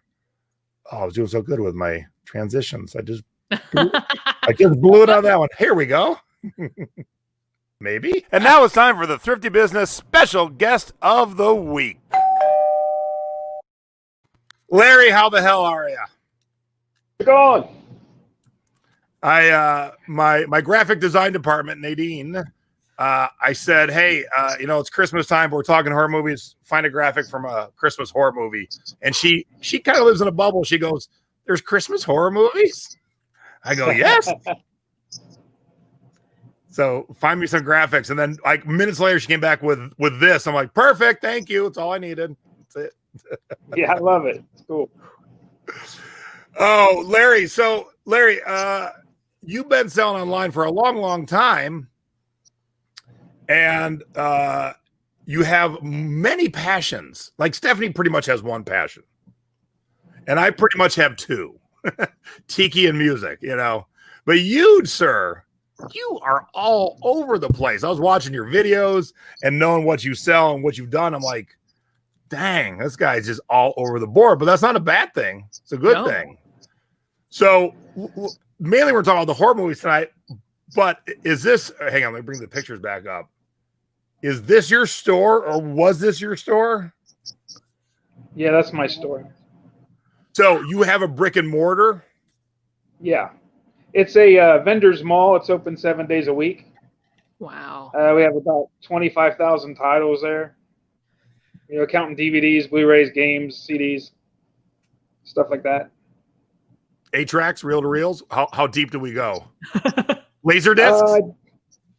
Oh, I was doing so good with my transitions. I just blew it on that one. Here we go. Maybe. And now it's time for the Thrifty Business special guest of the week. Larry, how the hell are you? How's it going? My graphic design department, Nadine, I said, hey, it's Christmas time, but we're talking horror movies. Find a graphic from a Christmas horror movie. And she kind of lives in a bubble. She goes, there's Christmas horror movies? I go, yes. So find me some graphics. And then minutes later, she came back with this. I'm like, perfect. Thank you. It's all I needed. That's it. Yeah, I love it. It's cool. Oh, Larry. So Larry, you've been selling online for a long, long time. And you have many passions. Like Stephanie pretty much has one passion. And I pretty much have two. Tiki and music, But you, sir, you are all over the place. I was watching your videos and knowing what you sell and what you've done. I'm like, dang, this guy's just all over the board. But that's not a bad thing. It's a good thing. So mainly we're talking about the horror movies tonight. But is this, hang on, let me bring the pictures back up. Is this your store or was this your store? Yeah, that's my store. So you have a brick and mortar? Yeah. It's a vendor's mall. It's open 7 days a week. Wow. We have about 25,000 titles there. Counting DVDs, Blu-rays, games, CDs, stuff like that. 8-tracks, reel-to-reels? How deep do we go? Laser discs?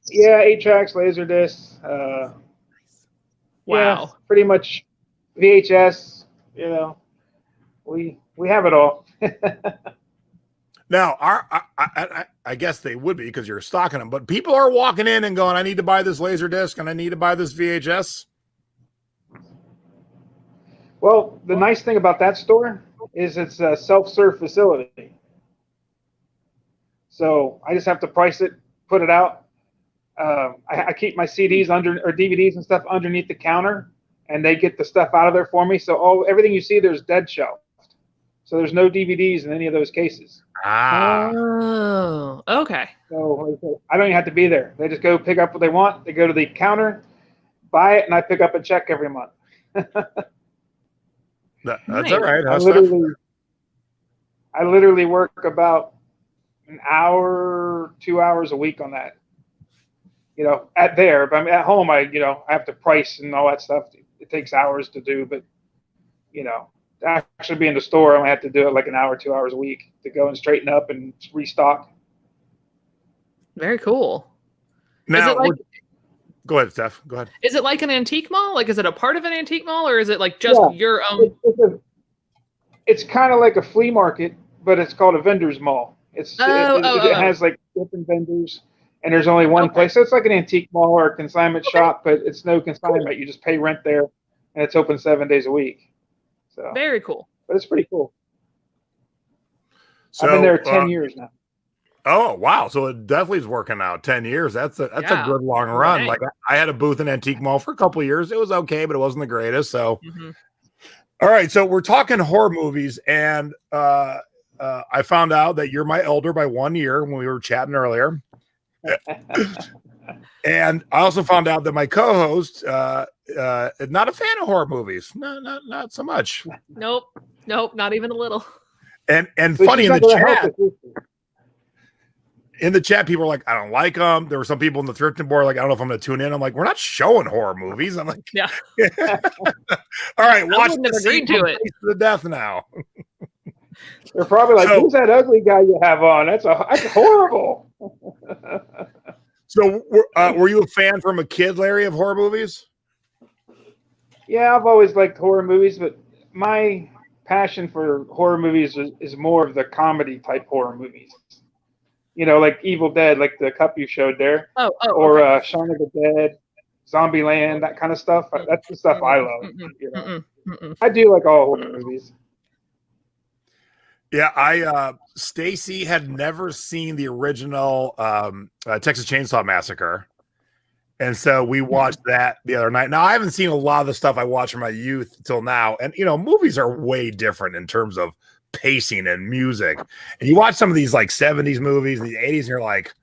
Yeah, 8-tracks, laser discs. Wow. Yeah, pretty much VHS. We have it all. Now, I guess they would be because you're stocking them, but people are walking in and going, I need to buy this laser disc and I need to buy this VHS. Well, the nice thing about that store is it's a self-serve facility. So I just have to price it, put it out. I keep my CDs or DVDs and stuff underneath the counter, and they get the stuff out of there for me. So everything you see there's dead shelved. So there's no DVDs in any of those cases. Oh, okay. So I don't even have to be there. They just go pick up what they want. They go to the counter, buy it, and I pick up a check every month. That's Nice. all right. I literally work about an hour, 2 hours a week on that. You know, at there, but I mean, at home, I have to price and all that stuff. It takes hours to do, but to actually be in the store, I only have to do it like an hour, 2 hours a week to go and straighten up and restock. Very cool. Now, go ahead, Steph. Go ahead. Is it like an antique mall? Like, is it a part of an antique mall, or is it like just your own? It's kind of like a flea market, but it's called a vendor's mall. It has like different vendors, and there's only one place. So it's like an antique mall or a consignment shop, but it's no consignment. Cool. You just pay rent there, and it's open 7 days a week. So very cool. But it's pretty cool. So, I've been there 10 years now. Oh, wow. So it definitely is working out. 10 years. That's a good long run. Like I had a booth in Antique Mall for a couple of years. It was okay, but it wasn't the greatest. So, All right. So we're talking horror movies, and I found out that you're my elder by 1 year when we were chatting earlier. And I also found out that my co-host is not a fan of horror movies. No, not so much. Nope, not even a little. And funny in the chat. In the chat, people are like, I don't like them. There were some people in the thrifting board like, I don't know if I'm going to tune in. I'm like, we're not showing horror movies. I'm like, yeah. All right, watch the scene to it to the death now. They're probably like, who's that ugly guy you have on? That's horrible. So, were you a fan from a kid, Larry, of horror movies? Yeah, I've always liked horror movies, but my passion for horror movies is more of the comedy type horror movies. Like Evil Dead, like the cup you showed there. Or Shaun of the Dead, Zombieland, that kind of stuff. That's the stuff I love. I do like all horror movies. Yeah, Stacy had never seen the original Texas Chainsaw Massacre. And so we watched that the other night. Now, I haven't seen a lot of the stuff I watched from my youth till now. And, movies are way different in terms of pacing and music. And you watch some of these like 70s movies, the 80s, and you're like,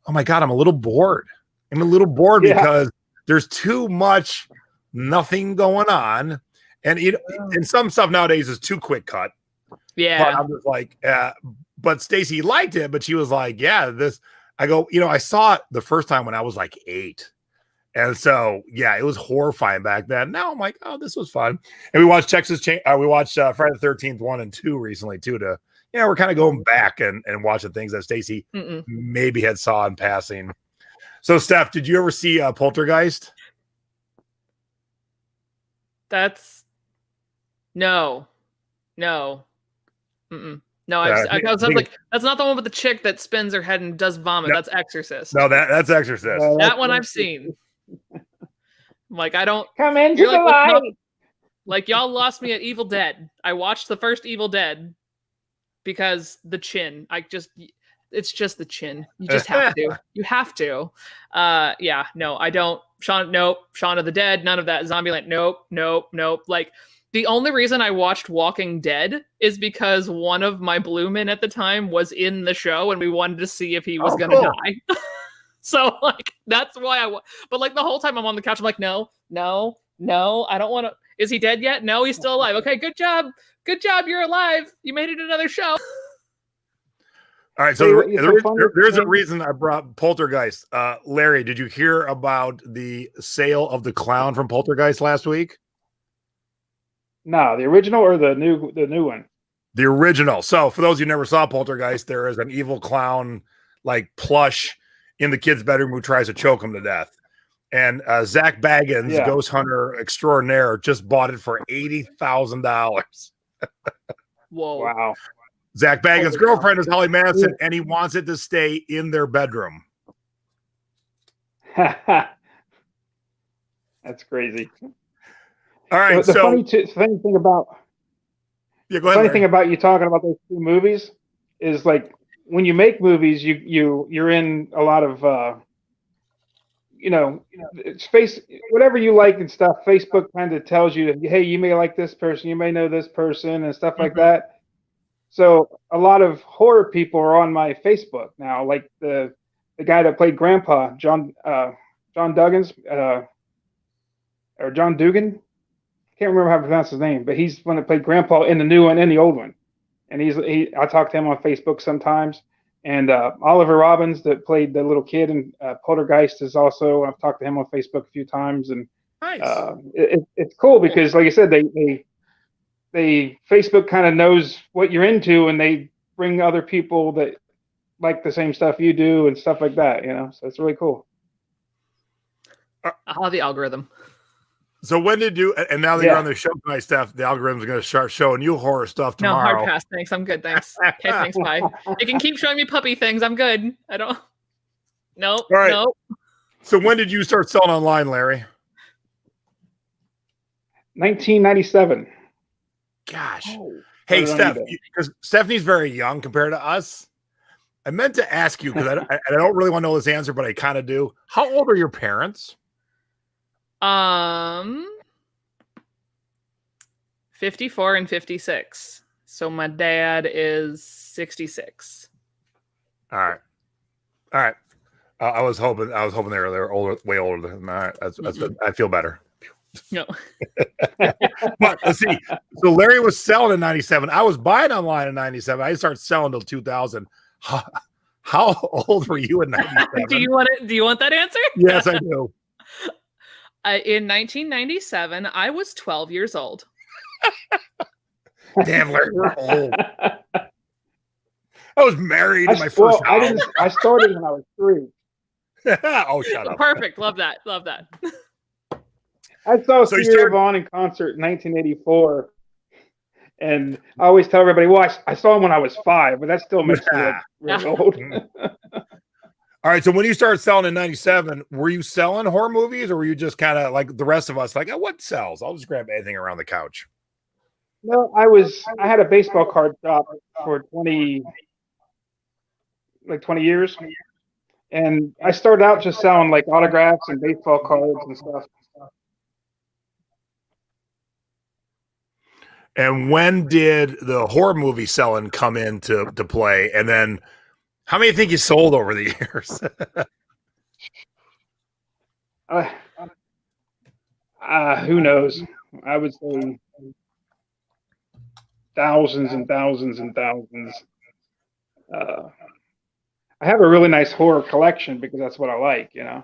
oh my God, I'm a little bored. I'm a little bored because there's too much nothing going on. And and some stuff nowadays is too quick cut. Yeah. But I'm just like, but Stacy liked it, but she was like, I go, I saw it the first time when I was like 8. And so, it was horrifying back then. Now I'm like, oh, this was fun. And we watched Friday the 13th 1 and 2 recently too. We're kind of going back and watching things that Stacy maybe had saw in passing. So, Steph, did you ever see Poltergeist? No. No, I was like, that's not the one with the chick that spins her head and does vomit. That's Exorcist. No, that's Exorcist. That one I've seen. Like, I don't come into the light. Like, y'all lost me at Evil Dead. I watched the first Evil Dead because the chin. It's just the chin. You just have to. You have to. No, I don't. Shaun of the Dead. None of that. Zombieland. Nope. Like, the only reason I watched Walking Dead is because one of my blue men at the time was in the show, and we wanted to see if he was going to die. So, like, that's why but like the whole time I'm on the couch, I'm like, no, I don't want to. Is he dead yet? No, he's still alive. Okay, good job. You're alive. You made it another show. All right, so there's a reason I brought Poltergeist. Larry, did you hear about the sale of the clown from Poltergeist last week? No, the original or the new one? The original. So for those who never saw Poltergeist, there is an evil clown like plush in the kid's bedroom who tries to choke him to death. And Zach Baggins, ghost hunter extraordinaire, just bought it for $80,000. Whoa. Wow. Zach Baggins' girlfriend is Holly Madison, and he wants it to stay in their bedroom. That's crazy. All right. The funny thing about thing about you talking about those two movies is like when you make movies, you're in a lot of it's whatever you like and stuff. Facebook kind of tells you, hey, you may like this person, you may know this person, and stuff like that. So a lot of horror people are on my Facebook now, like the guy that played Grandpa, John Duggins, or John Dugan. Can't remember how to pronounce his name, but he's the one that played Grandpa in the new one and the old one. and I talk to him on Facebook sometimes. And Oliver Robbins, that played the little kid in Poltergeist, is also. I've talked to him on Facebook a few times, and Nice. It's cool because, like I said, they Facebook kind of knows what you're into, and they bring other people that like the same stuff you do and stuff like that. So it's really cool. The algorithm. So when did you? And now that you're on the show tonight, Steph, the algorithm's going to start showing you horror stuff tomorrow. No, hard pass. Thanks. I'm good. Thanks. Okay, thanks. Bye. You can keep showing me puppy things. I'm good. I don't. Nope. All right. Nope. So when did you start selling online, Larry? 1997. Gosh. Hey, Steph, because Stephanie's very young compared to us. I meant to ask you, because I don't really want to know this answer, but I kind of do. How old are your parents? 54 and 56. So my dad is 66. All right. I was hoping they were older, way older than that. I feel better. No. But let's see. So Larry was selling in 97. I was buying online in 97. I didn't start selling until 2000. How old were you in 97? Do you want that answer? Yes, I do. In 1997, I was 12 years old. Damn, Larry, you're old. I was married in my first house. I started when I was 3. Oh, shut up. Perfect. Love that. Love that. I saw Stevie Vaughn in concert in 1984. And I always tell everybody, well, I saw him when I was 5, but that still makes me look really old. All right, so when you started selling in 97, were you selling horror movies, or were you just kind of like the rest of us, like, oh, what sells? I'll just grab anything around the couch. No, I had a baseball card shop for 20 years. And I started out just selling like autographs and baseball cards and stuff. And when did the horror movie selling come into play? And then how many do you think you sold over the years? Who knows? I would say thousands and thousands and thousands. I have a really nice horror collection because that's what I like, All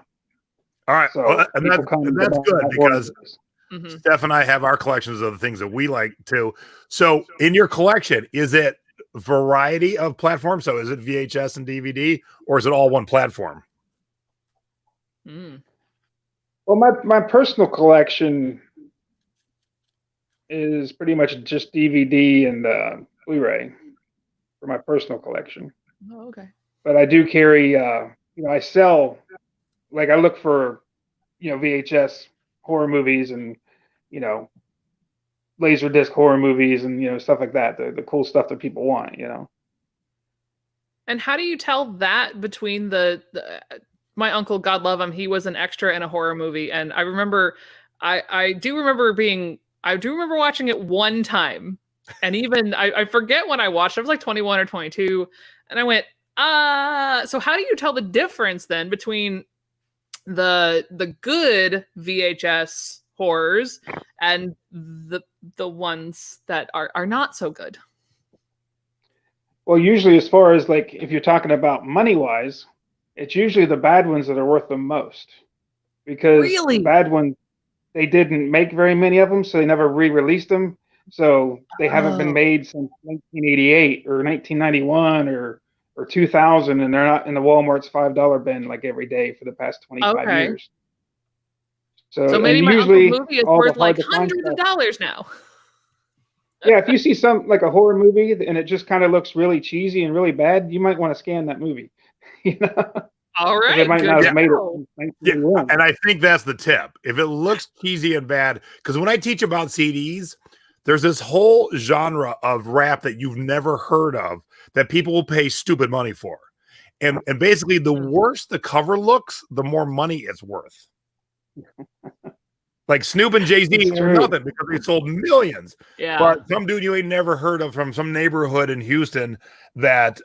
right. So well, and that's good because Steph and I have our collections of the things that we like too. So in your collection, is it variety of platforms? So is it VHS and DVD, or is it all one platform? Well, my personal collection is pretty much just DVD and Blu-ray for my personal collection. Oh, okay. But I do carry, I sell, like I look for, VHS horror movies and, Laserdisc horror movies and, stuff like that, the cool stuff that people want, And how do you tell that between my uncle, God love him, he was an extra in a horror movie. And I remember, I do remember watching it one time. And even, I forget when I watched it, I was like 21 or 22. And I went, so how do you tell the difference then between the good VHS horrors and the ones that are not so good? Well, usually as far as like, if you're talking about money wise, it's usually the bad ones that are worth the most, because the bad ones, they didn't make very many of them, so they never re-released them. So they haven't been made since 1988 or 1991 or 2000, and they're not in the Walmart's $5 bin like every day for the past 25 years. So maybe my uncle's movie is worth like hundreds of dollars now. Yeah, if you see some like a horror movie and it just kind of looks really cheesy and really bad, you might want to scan that movie. All right. They might not have made it. Yeah, and I think that's the tip. If it looks cheesy and bad, because when I teach about CDs, there's this whole genre of rap that you've never heard of that people will pay stupid money for. And basically, the worse the cover looks, the more money it's worth. Like Snoop and Jay-Z were nothing because they sold millions. Yeah. But some dude you ain't never heard of from some neighborhood in Houston that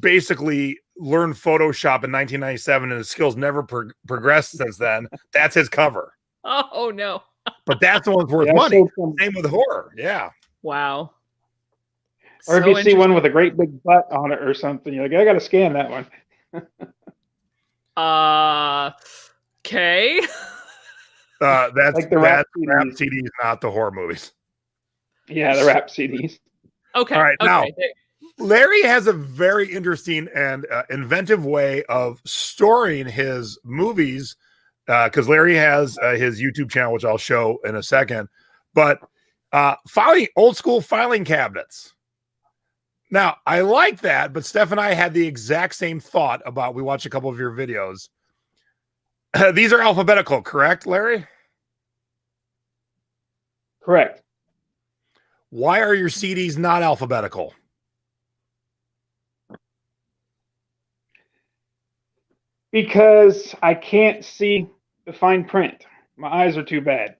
basically learned Photoshop in 1997 and his skills never progressed since then. That's his cover. Oh, no. But that's the one that's worth money. Same with horror. Yeah. Wow. Or if you see one with a great big butt on it or something, you're like, I got to scan that one. Okay. That's like the rap CDs, not the horror movies. Yeah, the rap CDs. Okay. All right, okay. now Larry has a very interesting and inventive way of storing his movies, because Larry has his YouTube channel, which I'll show in a second. But old school filing cabinets. Now, I like that, but Steph and I had the exact same thought about. We watched a couple of your videos. These are alphabetical, correct, Larry? Correct. Why are your CDs not alphabetical? Because I can't see the fine print. My eyes are too bad.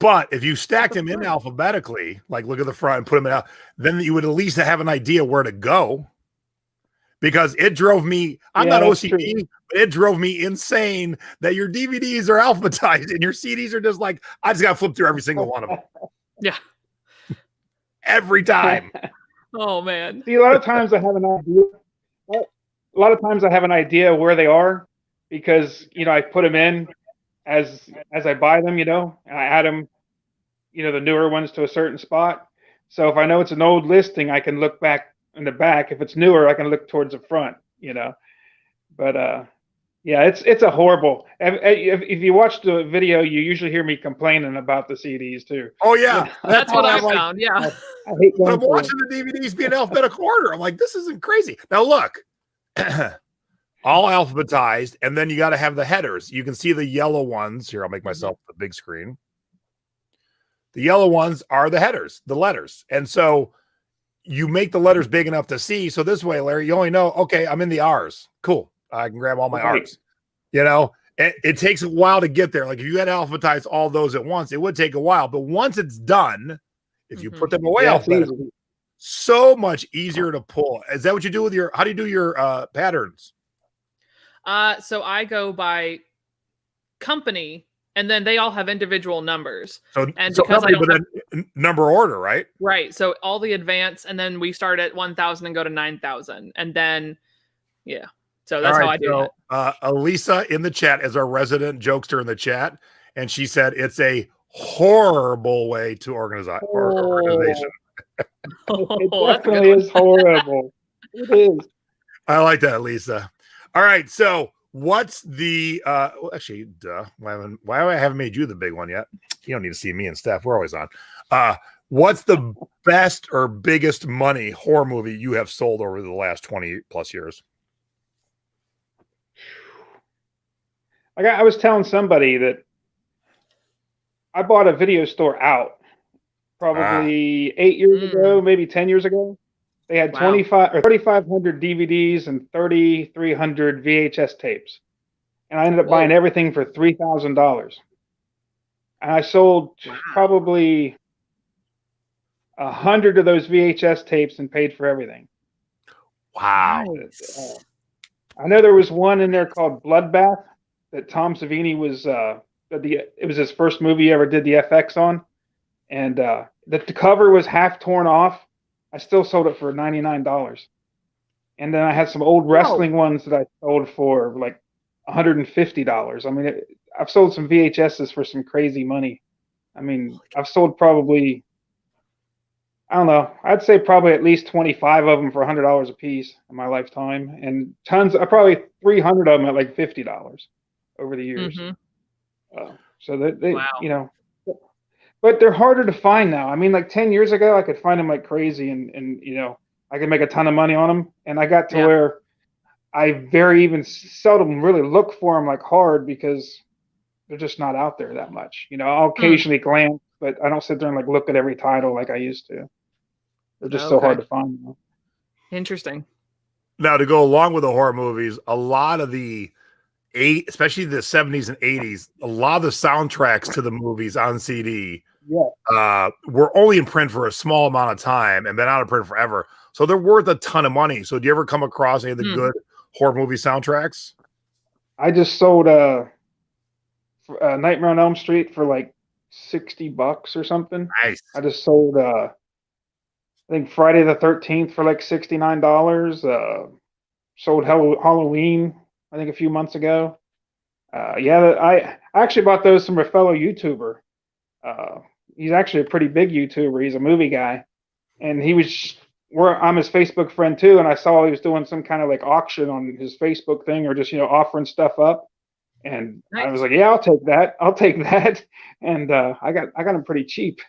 But if you stacked them in alphabetically, like look at the front and put them in out, then you would at least have an idea where to go. Because it drove me, I'm not OCD, but it drove me insane that your DVDs are alphabetized and your CDs are just like, I just got to flip through every single one of them. Yeah. Every time. Oh, man. See, a lot of times I have an idea. A lot of times I have an idea where they are because, I put them in as I buy them, and I add them, the newer ones to a certain spot. So if I know it's an old listing, I can look back in the back. If it's newer, I can look towards the front, But yeah, it's a horrible. If you watch the video, you usually hear me complaining about the CDs too. Oh yeah, that's what I found. Yeah, I hate when I'm watching the DVDs being alphabetical order. I'm like, this isn't crazy. Now look, all alphabetized, and then you got to have the headers. You can see the yellow ones here. I'll make myself the big screen. The yellow ones are the headers, the letters, and so you make the letters big enough to see. So this way, Larry, you only know, okay, I'm in the R's. Cool. I can grab all my R's. It takes a while to get there. Like if you had to alphabetize all those at once, it would take a while. But once it's done, if you put them away alphabetically, so much easier to pull. Is that what you do with how do you do your patterns? So I go by company, and then they all have individual numbers. So company, but then number order, right? Right. So all the advance, and then we start at 1,000 and go to 9,000, and then yeah. So that's how I do it. Elisa in the chat is our resident jokester in the chat, and she said it's a horrible way to organization. It definitely is horrible. It is. I like that, Lisa. All right, so what's the actually why I haven't made you the big one yet? You don't need to see me and Steph. We're always on. What's the best or biggest money horror movie you have sold over the last 20 plus years? I was telling somebody that I bought a video store out probably 8 years ago, maybe 10 years ago. They had 3,500 DVDs and 3,300 VHS tapes. And I ended up buying everything for $3,000. And I sold probably 100 of those VHS tapes and paid for everything. Wow. I know there was one in there called Bloodbath that Tom Savini was, it was his first movie he ever did the FX on. And the cover was half torn off. I still sold it for $99. And then I had some old wrestling ones that I sold for like $150. I mean, I've sold some VHSs for some crazy money. I mean, I've sold probably, I don't know, I'd say probably at least 25 of them for $100 a piece in my lifetime. And probably 300 of them at like $50 over the years. So they but they're harder to find now. I mean, like 10 years ago, I could find them like crazy and I could make a ton of money on them. And I got to where I very even seldom really look for them like hard because they're just not out there that much. I'll occasionally glance, but I don't sit there and like look at every title like I used to. They're just so hard to find now. Interesting. Now, to go along with the horror movies, a lot of especially the 70s and 80s, a lot of the soundtracks to the movies on CD were only in print for a small amount of time and been out of print forever. So they're worth a ton of money. So do you ever come across any of the good horror movie soundtracks? I just sold Nightmare on Elm Street for like $60 or something. Nice. I just sold I think Friday the 13th for like $69. Sold Halloween, I think a few months ago. I actually bought those from a fellow YouTuber. He's actually a pretty big YouTuber. He's a movie guy, and I'm his Facebook friend too. And I saw he was doing some kind of like auction on his Facebook thing, or just offering stuff up. And I was like, yeah, I'll take that. I'll take that. And I got them pretty cheap.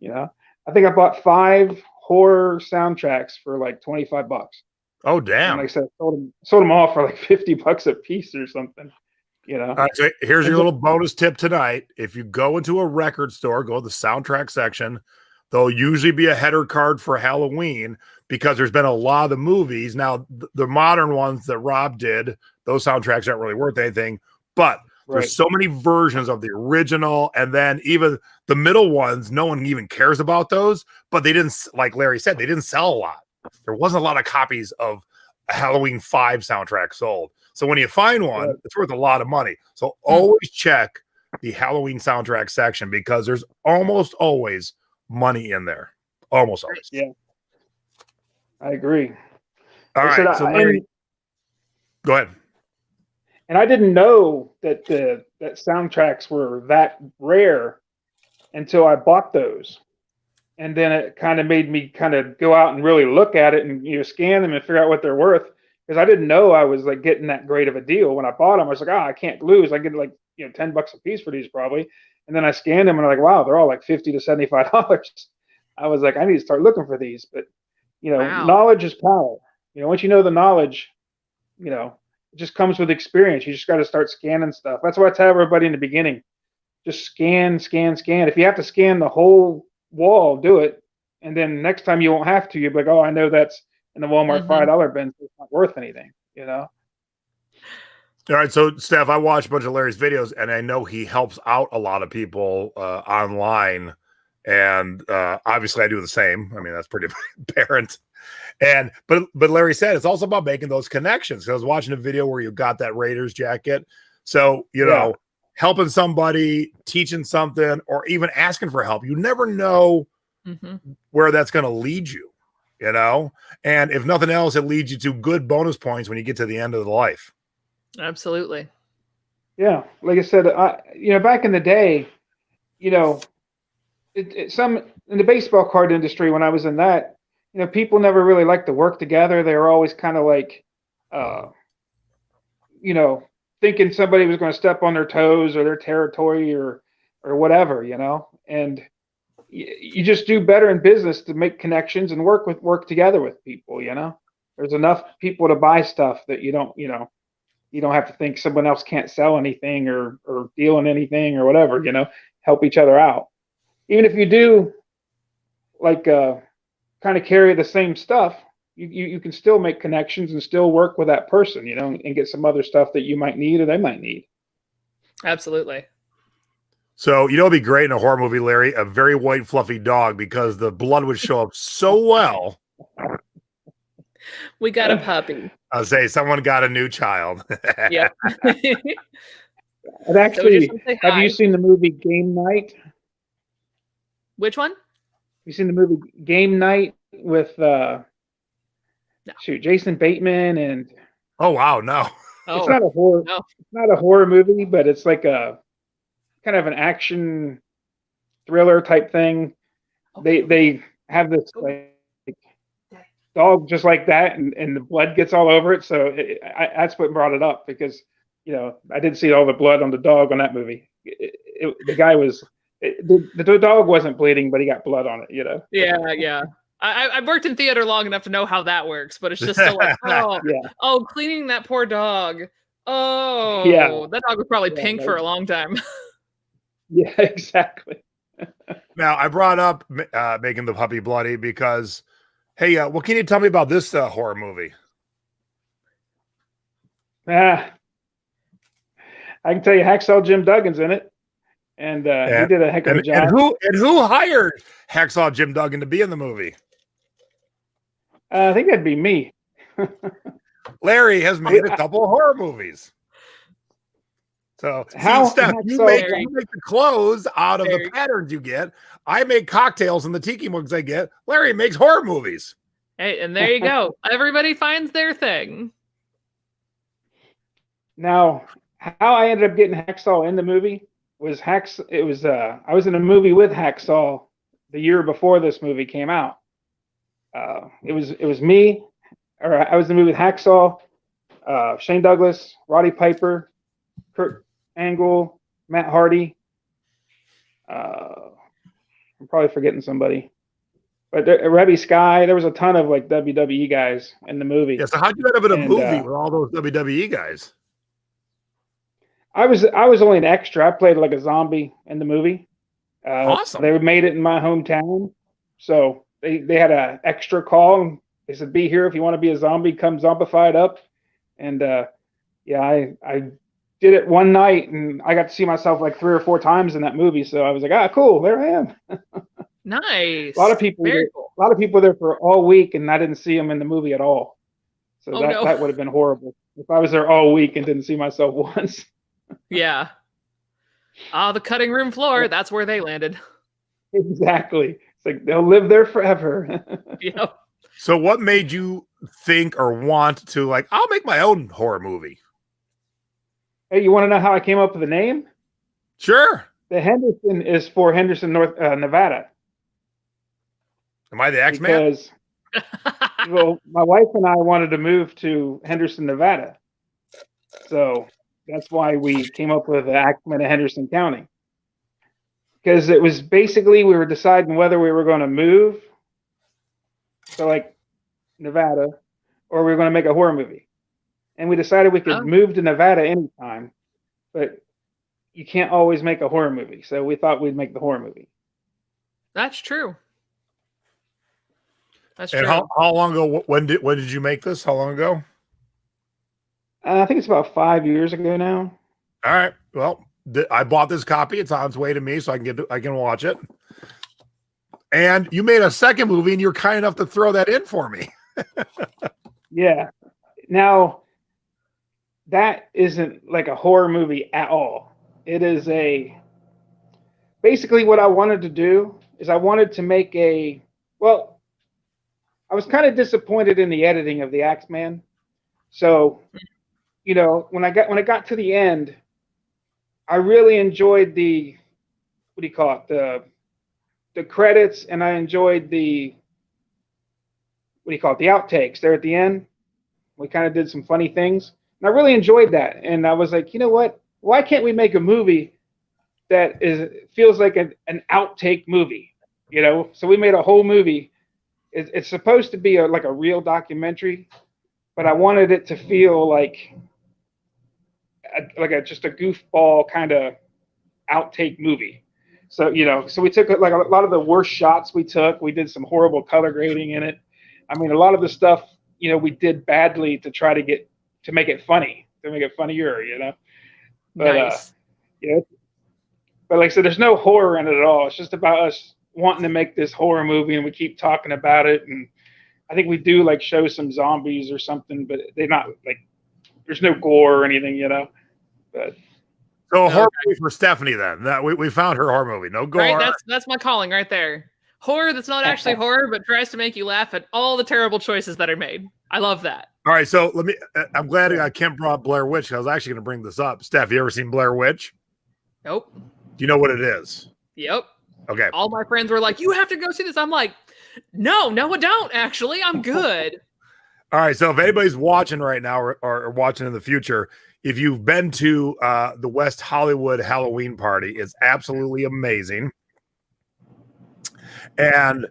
I think I bought 5 horror soundtracks for like $25. Oh, damn. And like I said, sold them all for like $50 a piece or something. All right, so here's your little bonus tip tonight. If you go into a record store, go to the soundtrack section, there'll usually be a header card for Halloween, because there's been a lot of the movies. Now, the modern ones that Rob did, those soundtracks aren't really worth anything, but there's so many versions of the original, and then even the middle ones, no one even cares about those, but they didn't, like Larry said, they didn't sell a lot. There wasn't a lot of copies of Halloween 5 soundtrack sold. So when you find one, it's worth a lot of money. So always check the Halloween soundtrack section, because there's almost always money in there. Almost always. Yeah. I agree. All right. So Larry, go ahead. And I didn't know that that soundtracks were that rare until I bought those. And then it kind of made me kind of go out and really look at it and scan them and figure out what they're worth, because I didn't know I was like getting that great of a deal when I bought them. I was like, I can't lose. I get like $10 a piece for these probably. And then I scanned them and I'm like, wow, they're all like $50 to $75. I was like, I need to start looking for these. But Wow. knowledge is power. Once you know the knowledge, it just comes with experience. You just got to start scanning stuff. That's why I tell everybody in the beginning, just scan. If you have to scan the whole wall, do it. And then next time you won't have to. You'll be like, oh, I know that's in the Walmart $5 bin, so it's not worth anything, All right, so Steph, I watched a bunch of Larry's videos, and I know he helps out a lot of people online, and obviously I do the same. I mean, that's pretty apparent. But Larry said it's also about making those connections. I was watching a video where you got that Raiders jacket, so helping somebody, teaching something, or even asking for help. You never know where that's going to lead you, And if nothing else, it leads you to good bonus points when you get to the end of the life. Absolutely. Yeah, like I said, back in the day, some in the baseball card industry when I was in that, people never really liked to work together. They were always kind of like, thinking somebody was going to step on their toes or their territory or whatever, and you just do better in business to make connections and work together with people. There's enough people to buy stuff that you don't have to think someone else can't sell anything or deal in anything or whatever. Help each other out. Even if you do like kind of carry the same stuff, you can still make connections and still work with that person, and get some other stuff that you might need or they might need. Absolutely. So, it'd be great in a horror movie, Larry, a very white, fluffy dog, because the blood would show up so well. We got a puppy. I'll say someone got a new child. Yeah. And actually, have you seen the movie Game Night? Which one? You seen the movie Game Night with Jason Bateman and? Oh wow, no. It's not a horror. No. It's not a horror movie, but it's like a kind of an action thriller type thing. They have this like dog just like that, and the blood gets all over it. So that's what brought it up, because I didn't see all the blood on the dog on that movie. The guy was. The dog wasn't bleeding, but he got blood on it, Yeah. I've worked in theater long enough to know how that works, but it's just still like, cleaning that poor dog. Oh, yeah. That dog was probably pink for a long time. Yeah, exactly. Now, I brought up making the puppy bloody because, hey, what can you tell me about this horror movie? I can tell you Hacksaw Jim Duggan's in it. And he did a heck of a job. And who hired Hacksaw Jim Duggan to be in the movie? I think that'd be me. Larry has made a couple of horror movies. So, How Steph, you make the clothes out of Very the patterns you get. I make cocktails and the tiki mugs I get. Larry makes horror movies. Hey, and there you go. Everybody finds their thing. Now, how I ended up getting Hacksaw in the movie was I was in a movie with Hacksaw the year before this movie came out. It was me, or I was in the movie with Hacksaw, Shane Douglas, Roddy Piper, Kurt Angle, Matt Hardy. I'm probably forgetting somebody, but Rebby Sky. There was a ton of like WWE guys in the movie. Yeah. So how'd you end up in a movie with all those WWE guys? I was only an extra. I played like a zombie in the movie. Awesome. They made it in my hometown, so they had an extra call. And they said, "Be here if you want to be a zombie. Come zombified up." And yeah, I did it one night, and I got to see myself like 3 or 4 times in that movie. So I was like, "Ah, cool, there I am." Nice. A lot of people there for all week, and I didn't see them in the movie at all. So that would have been horrible if I was there all week and didn't see myself once. Yeah. The cutting room floor, that's where they landed. Exactly. It's like they'll live there forever. Yep. So what made you think or want to like, I'll make my own horror movie? Hey, you want to know how I came up with the name? Sure. The Henderson is for Henderson, North Nevada. Am I the X-Man? Because, well, my wife and I wanted to move to Henderson, Nevada. So that's why we came up with the X-Men of Henderson County. Because it was basically we were deciding whether we were going to move to like Nevada or we were going to make a horror movie. And we decided we could move to Nevada anytime, but you can't always make a horror movie. So we thought we'd make the horror movie. That's true. That's and true. How long ago? When did you make this? How long ago? I think it's about 5 years ago now. All right. Well, I bought this copy. It's on its way to me, so I can watch it. And you made a second movie, and you're kind enough to throw that in for me. Yeah. Now, that isn't like a horror movie at all. It is basically what I wanted to do is I wanted to make I was kind of disappointed in the editing of the Axeman. So, when it got to the end, I really enjoyed the credits, and I enjoyed the outtakes there at the end. We kind of did some funny things, and I really enjoyed that. And I was like, you know what? Why can't we make a movie that feels like an outtake movie? So we made a whole movie. It's supposed to be like a real documentary, but I wanted it to feel like just a goofball kind of outtake movie. So so we took like a lot of the worst shots we took. We did some horrible color grading in it. I mean, a lot of the stuff we did badly to try to make it funny, to make it funnier. But nice. But like I said, there's no horror in it at all. It's just about us wanting to make this horror movie, and we keep talking about it. And I think we do like show some zombies or something, but they're not like there's no gore or anything, But so a horror movie for Stephanie then. That we found her horror movie. No gore. Right, that's my calling right there. Horror that's not actually horror, but tries to make you laugh at all the terrible choices that are made. I love that. All right, so I'm glad Kim brought Blair Witch. I was actually going to bring this up. Steph, you ever seen Blair Witch? Nope. Do you know what it is? Yep. Okay. All my friends were like, you have to go see this. I'm like, no, I don't actually. I'm good. All right, so if anybody's watching right now or watching in the future, if you've been to the West Hollywood Halloween party, it's absolutely amazing. And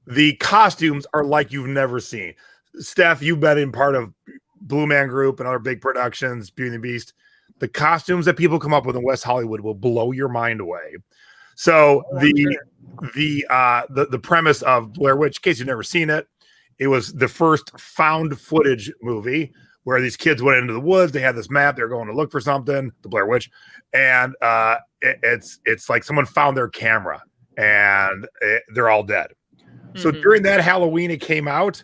the costumes are like you've never seen. Steph, you've been in part of Blue Man Group and other big productions, Beauty and the Beast. The costumes that people come up with in West Hollywood will blow your mind away. So the premise of Blair Witch, in case you've never seen it, it was the first found footage movie where these kids went into the woods. They had this map. They're going to look for something, the Blair Witch. And it's like someone found their camera and they're all dead. Mm-hmm. So during that Halloween, it came out.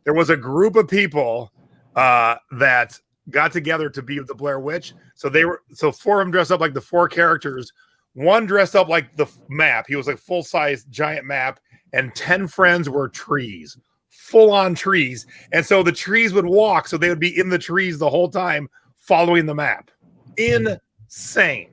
There was a group of people that got together to be the Blair Witch. So 4 of them dressed up like the 4 characters. One dressed up like the map. He was like full-size giant map, and 10 friends were trees, full-on trees. And so the trees would walk, so they would be in the trees the whole time following the map. Insane.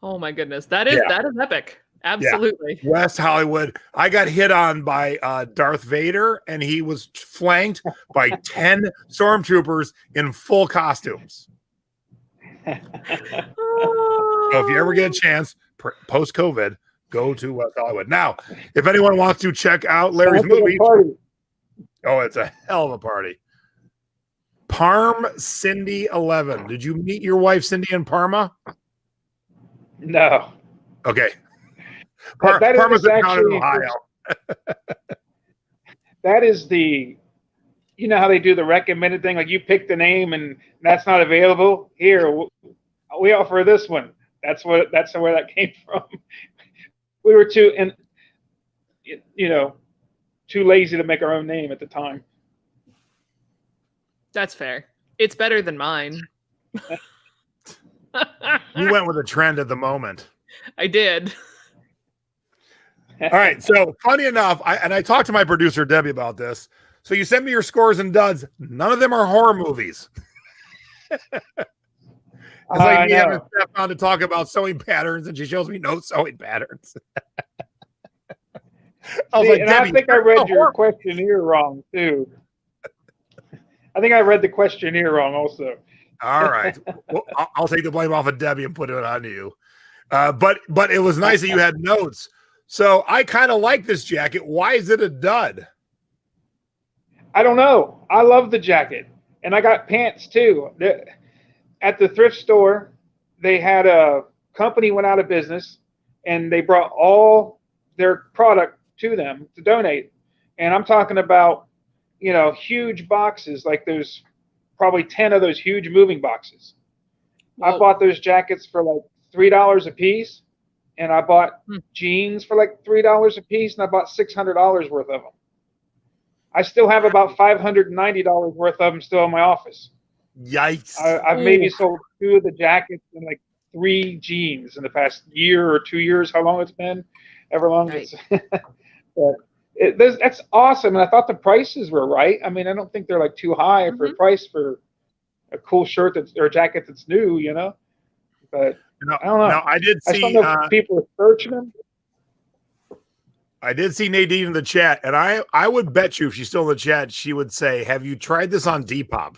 Oh my goodness. That is epic. Absolutely. Yeah. West Hollywood. I got hit on by Darth Vader, and he was flanked by 10 stormtroopers in full costumes. So if you ever get a chance, post-COVID, go to West Hollywood. Now, if anyone wants to check out Larry's movie, it's a hell of a party. Parm Cindy 11. Did you meet your wife Cindy in Parma? No. Okay. Parma's actually in Ohio. That is the, you know how they do the recommended thing, like you pick the name and that's not available. Here, we offer this one. That's where that came from. We were too lazy to make our own name at the time. That's fair. It's better than mine. You went with a trend at the moment. I did. All right. So funny enough, I talked to my producer, Debbie, about this. So you sent me your scores and duds. None of them are horror movies. It's like me having Steph on to talk about sewing patterns, and she shows me no sewing patterns. I think I read your questionnaire wrong, too. I think I read the questionnaire wrong also. All right. Well, I'll take the blame off of Debbie and put it on you. But it was nice that you had notes. So I kind of like this jacket. Why is it a dud? I don't know. I love the jacket. And I got pants too. At the thrift store, they had a company went out of business and they brought all their product to them to donate. And I'm talking about, huge boxes, like there's probably 10 of those huge moving boxes. Whoa. I bought those jackets for like $3 a piece. And I bought jeans for like $3 a piece, and I bought $600 worth of them. I still have about $590 worth of them still in my office. Yikes! I've maybe sold 2 of the jackets and like 3 jeans in the past year or 2 years. How long it's been? Ever long. Right. But that's awesome, and I thought the prices were right. I mean, I don't think they're like too high for a price for a cool shirt or a jacket that's new, But I don't know. Now, I did see people are searching them. I did see Nadine in the chat, and I would bet you if she's still in the chat, she would say, "Have you tried this on Depop?"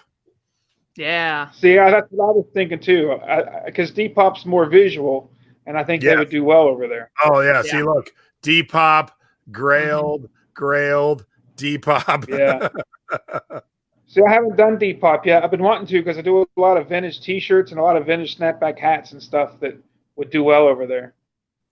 Yeah. See, that's what I was thinking too, because Depop's more visual, and I think they would do well over there. Oh yeah. See, look, Depop, Grailed, Depop. Yeah. See, I haven't done Depop yet. I've been wanting to because I do a lot of vintage T-shirts and a lot of vintage snapback hats and stuff that would do well over there.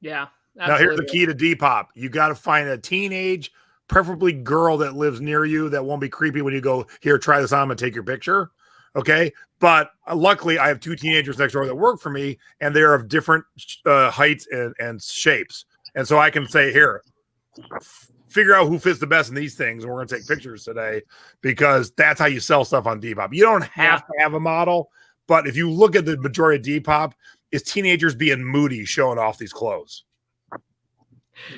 Yeah. Absolutely. Now, here's the key to Depop. You got to find a teenage, preferably girl that lives near you that won't be creepy when you go, here, try this on and take your picture. Okay? But luckily, I have 2 teenagers next door that work for me, and they're of different heights and shapes. And so I can say, here, figure out who fits the best in these things, and we're going to take pictures today, because that's how you sell stuff on Depop. You don't have to have a model, but if you look at the majority of Depop, it's teenagers being moody showing off these clothes.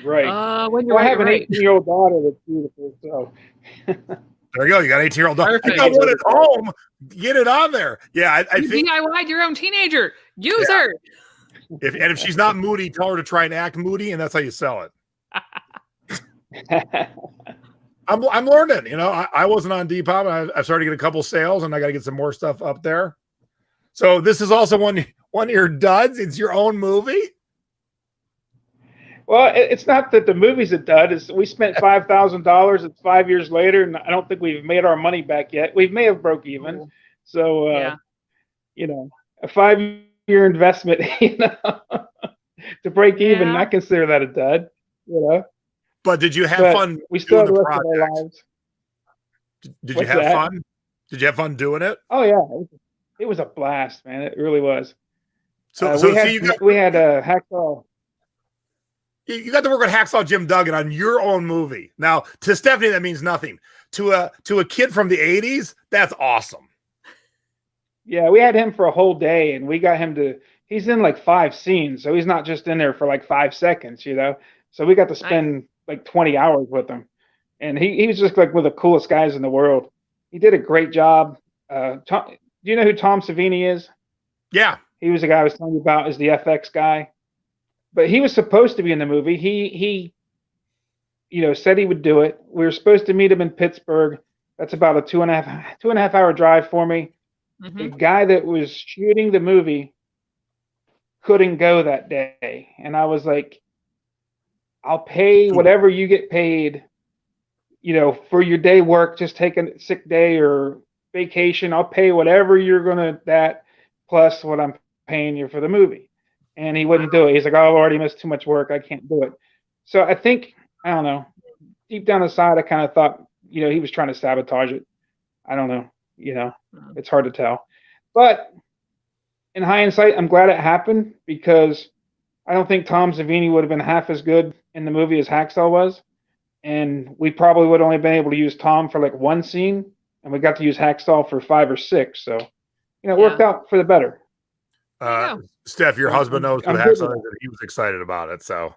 Right. I have an 18-year-old daughter that's beautiful, so. There you go. You got an 18-year-old daughter. I got one at home. Get it on there. Yeah, I think DIY'd your own teenager. Use her. If she's not moody, tell her to try and act moody, and that's how you sell it. I'm learning. I wasn't on Depop. I started to get a couple sales, and I got to get some more stuff up there. So this is also one of your duds. It's your own movie. Well, it's not that the movie's a dud. It's we spent $5,000. It's 5 years later, and I don't think we've made our money back yet. We may have broke even. So, a 5-year investment, to break even, I consider that a dud. But did you have fun? We still have the the rest of our lives. Did you have fun? Did you have fun doing it? Oh yeah, it was a blast, man. It really was. So we had a hacksaw. You got to work with Hacksaw Jim Duggan on your own movie. Now, to Stephanie, that means nothing. To a kid from the 80s, that's awesome. Yeah, we had him for a whole day, and we got him to. He's in like 5 scenes, so he's not just in there for like 5 seconds, you know. So we got to spend like 20 hours with him, and he was just like one of the coolest guys in the world. He did a great job. Do you know who Tom Savini is? Yeah, he was the guy I was telling you about, is the FX guy. But he was supposed to be in the movie. He said he would do it. We were supposed to meet him in Pittsburgh. That's about a 2.5 hour drive for me. Mm-hmm. The guy that was shooting the movie couldn't go that day. And I was like, I'll pay whatever you get paid, for your day work, just take a sick day or vacation. I'll pay whatever you're going to that plus what I'm paying you for the movie. And he wouldn't do it. He's like, oh, I've already missed too much work. I can't do it. So I think, I don't know, deep down inside, I kind of thought, he was trying to sabotage it. I don't know, it's hard to tell. But in hindsight, I'm glad it happened because I don't think Tom Savini would have been half as good in the movie as Hacksaw was. And we probably would have only been able to use Tom for like 1 scene, and we got to use Hacksaw for 5 or 6. So, it worked out for the better. Steph, your husband knows what Hacksaw is, and he was excited about it. So,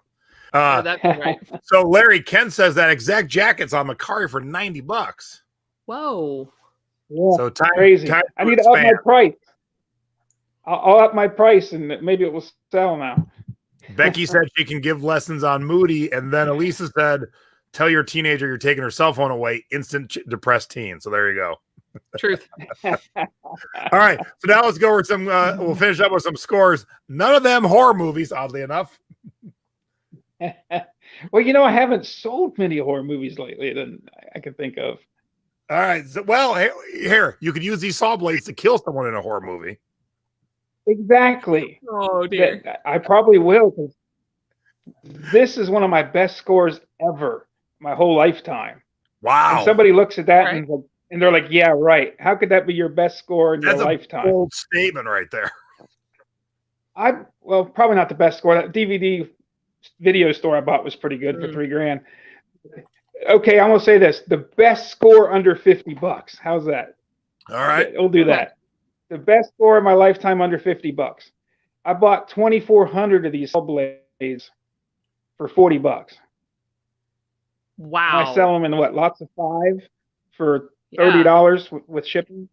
that's right. So Larry Ken says that exact jacket's on Macari for $90. Whoa. Yeah, so crazy. I need to up my price. I'll up my price, and maybe it will sell now. Becky said she can give lessons on Moody, and then Elisa said, tell your teenager you're taking her cell phone away, instant depressed teen. So there you go. Truth. All right. So now let's go with some, we'll finish up with some scores. None of them horror movies, oddly enough. Well, I haven't sold many horror movies lately that I can think of. All right. So, well, here, you could use these saw blades to kill someone in a horror movie. Exactly. Oh, dear. I probably will, because this is one of my best scores ever, my whole lifetime. Wow. And somebody looks at that and they're like, yeah, right. How could that be your best score in your lifetime? That's a bold statement right there. Well, probably not the best score. That DVD video store I bought was pretty good for $3,000. Okay, I'm gonna say this: the best score under $50. How's that? All right, we'll do that. The best score of my lifetime under $50. I bought 2,400 of these blades for $40. Wow! And I sell them in lots of 5 for $30 with shipping.